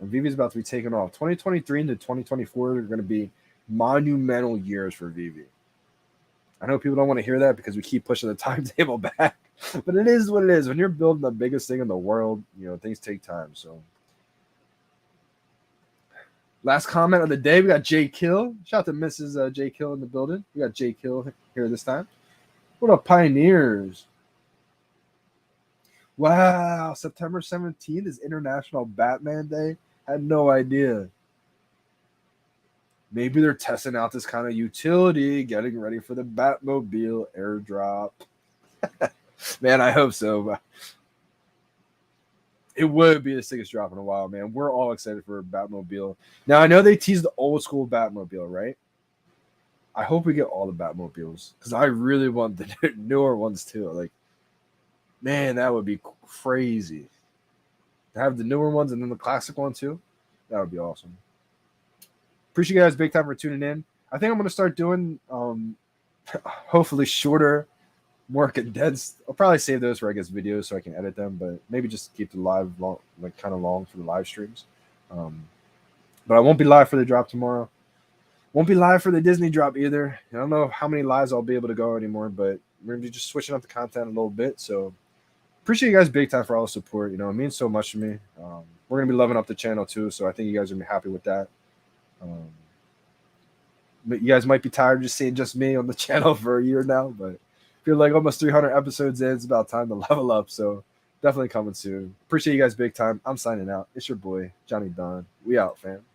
And VeVe is about to be taken off. 2023 into 2024 are going to be monumental years for VeVe. I know people don't want to hear that because we keep pushing the timetable back, but it is what it is. When you're building the biggest thing in the world, things take time. So, last comment of the day, we got Jay Kill. Shout out to Mrs. Jay Kill in the building. We got Jay Kill here this time. What up, Pioneers? Wow, September 17th is International Batman Day. Had no idea. Maybe they're testing out this kind of utility, getting ready for the Batmobile airdrop. Man, I hope so. It would be the sickest drop in a while, man. We're all excited for Batmobile. Now, I know they teased the old school Batmobile, right? I hope we get all the Batmobiles because I really want the newer ones too. Like, man, that would be crazy to have the newer ones and then the classic one too. That would be awesome. Appreciate you guys big time for tuning in. I think I'm going to start doing hopefully shorter, more condensed. I'll probably save those for videos so I can edit them, but maybe just keep the live long, kind of long for the live streams. But I won't be live for the drop tomorrow. Won't be live for the Disney drop either. I don't know how many lives I'll be able to go anymore, but we're going to be just switching up the content a little bit. So appreciate you guys big time for all the support. It means so much to me. We're going to be loving up the channel too, so I think you guys are going to be happy with that. But you guys might be tired of just seeing just me on the channel for a year now, but I feel like almost 300 episodes in, it's about time to level up. So definitely coming soon. Appreciate you guys big time. I'm signing out. It's your boy, Johnny Dunn. We out, fam.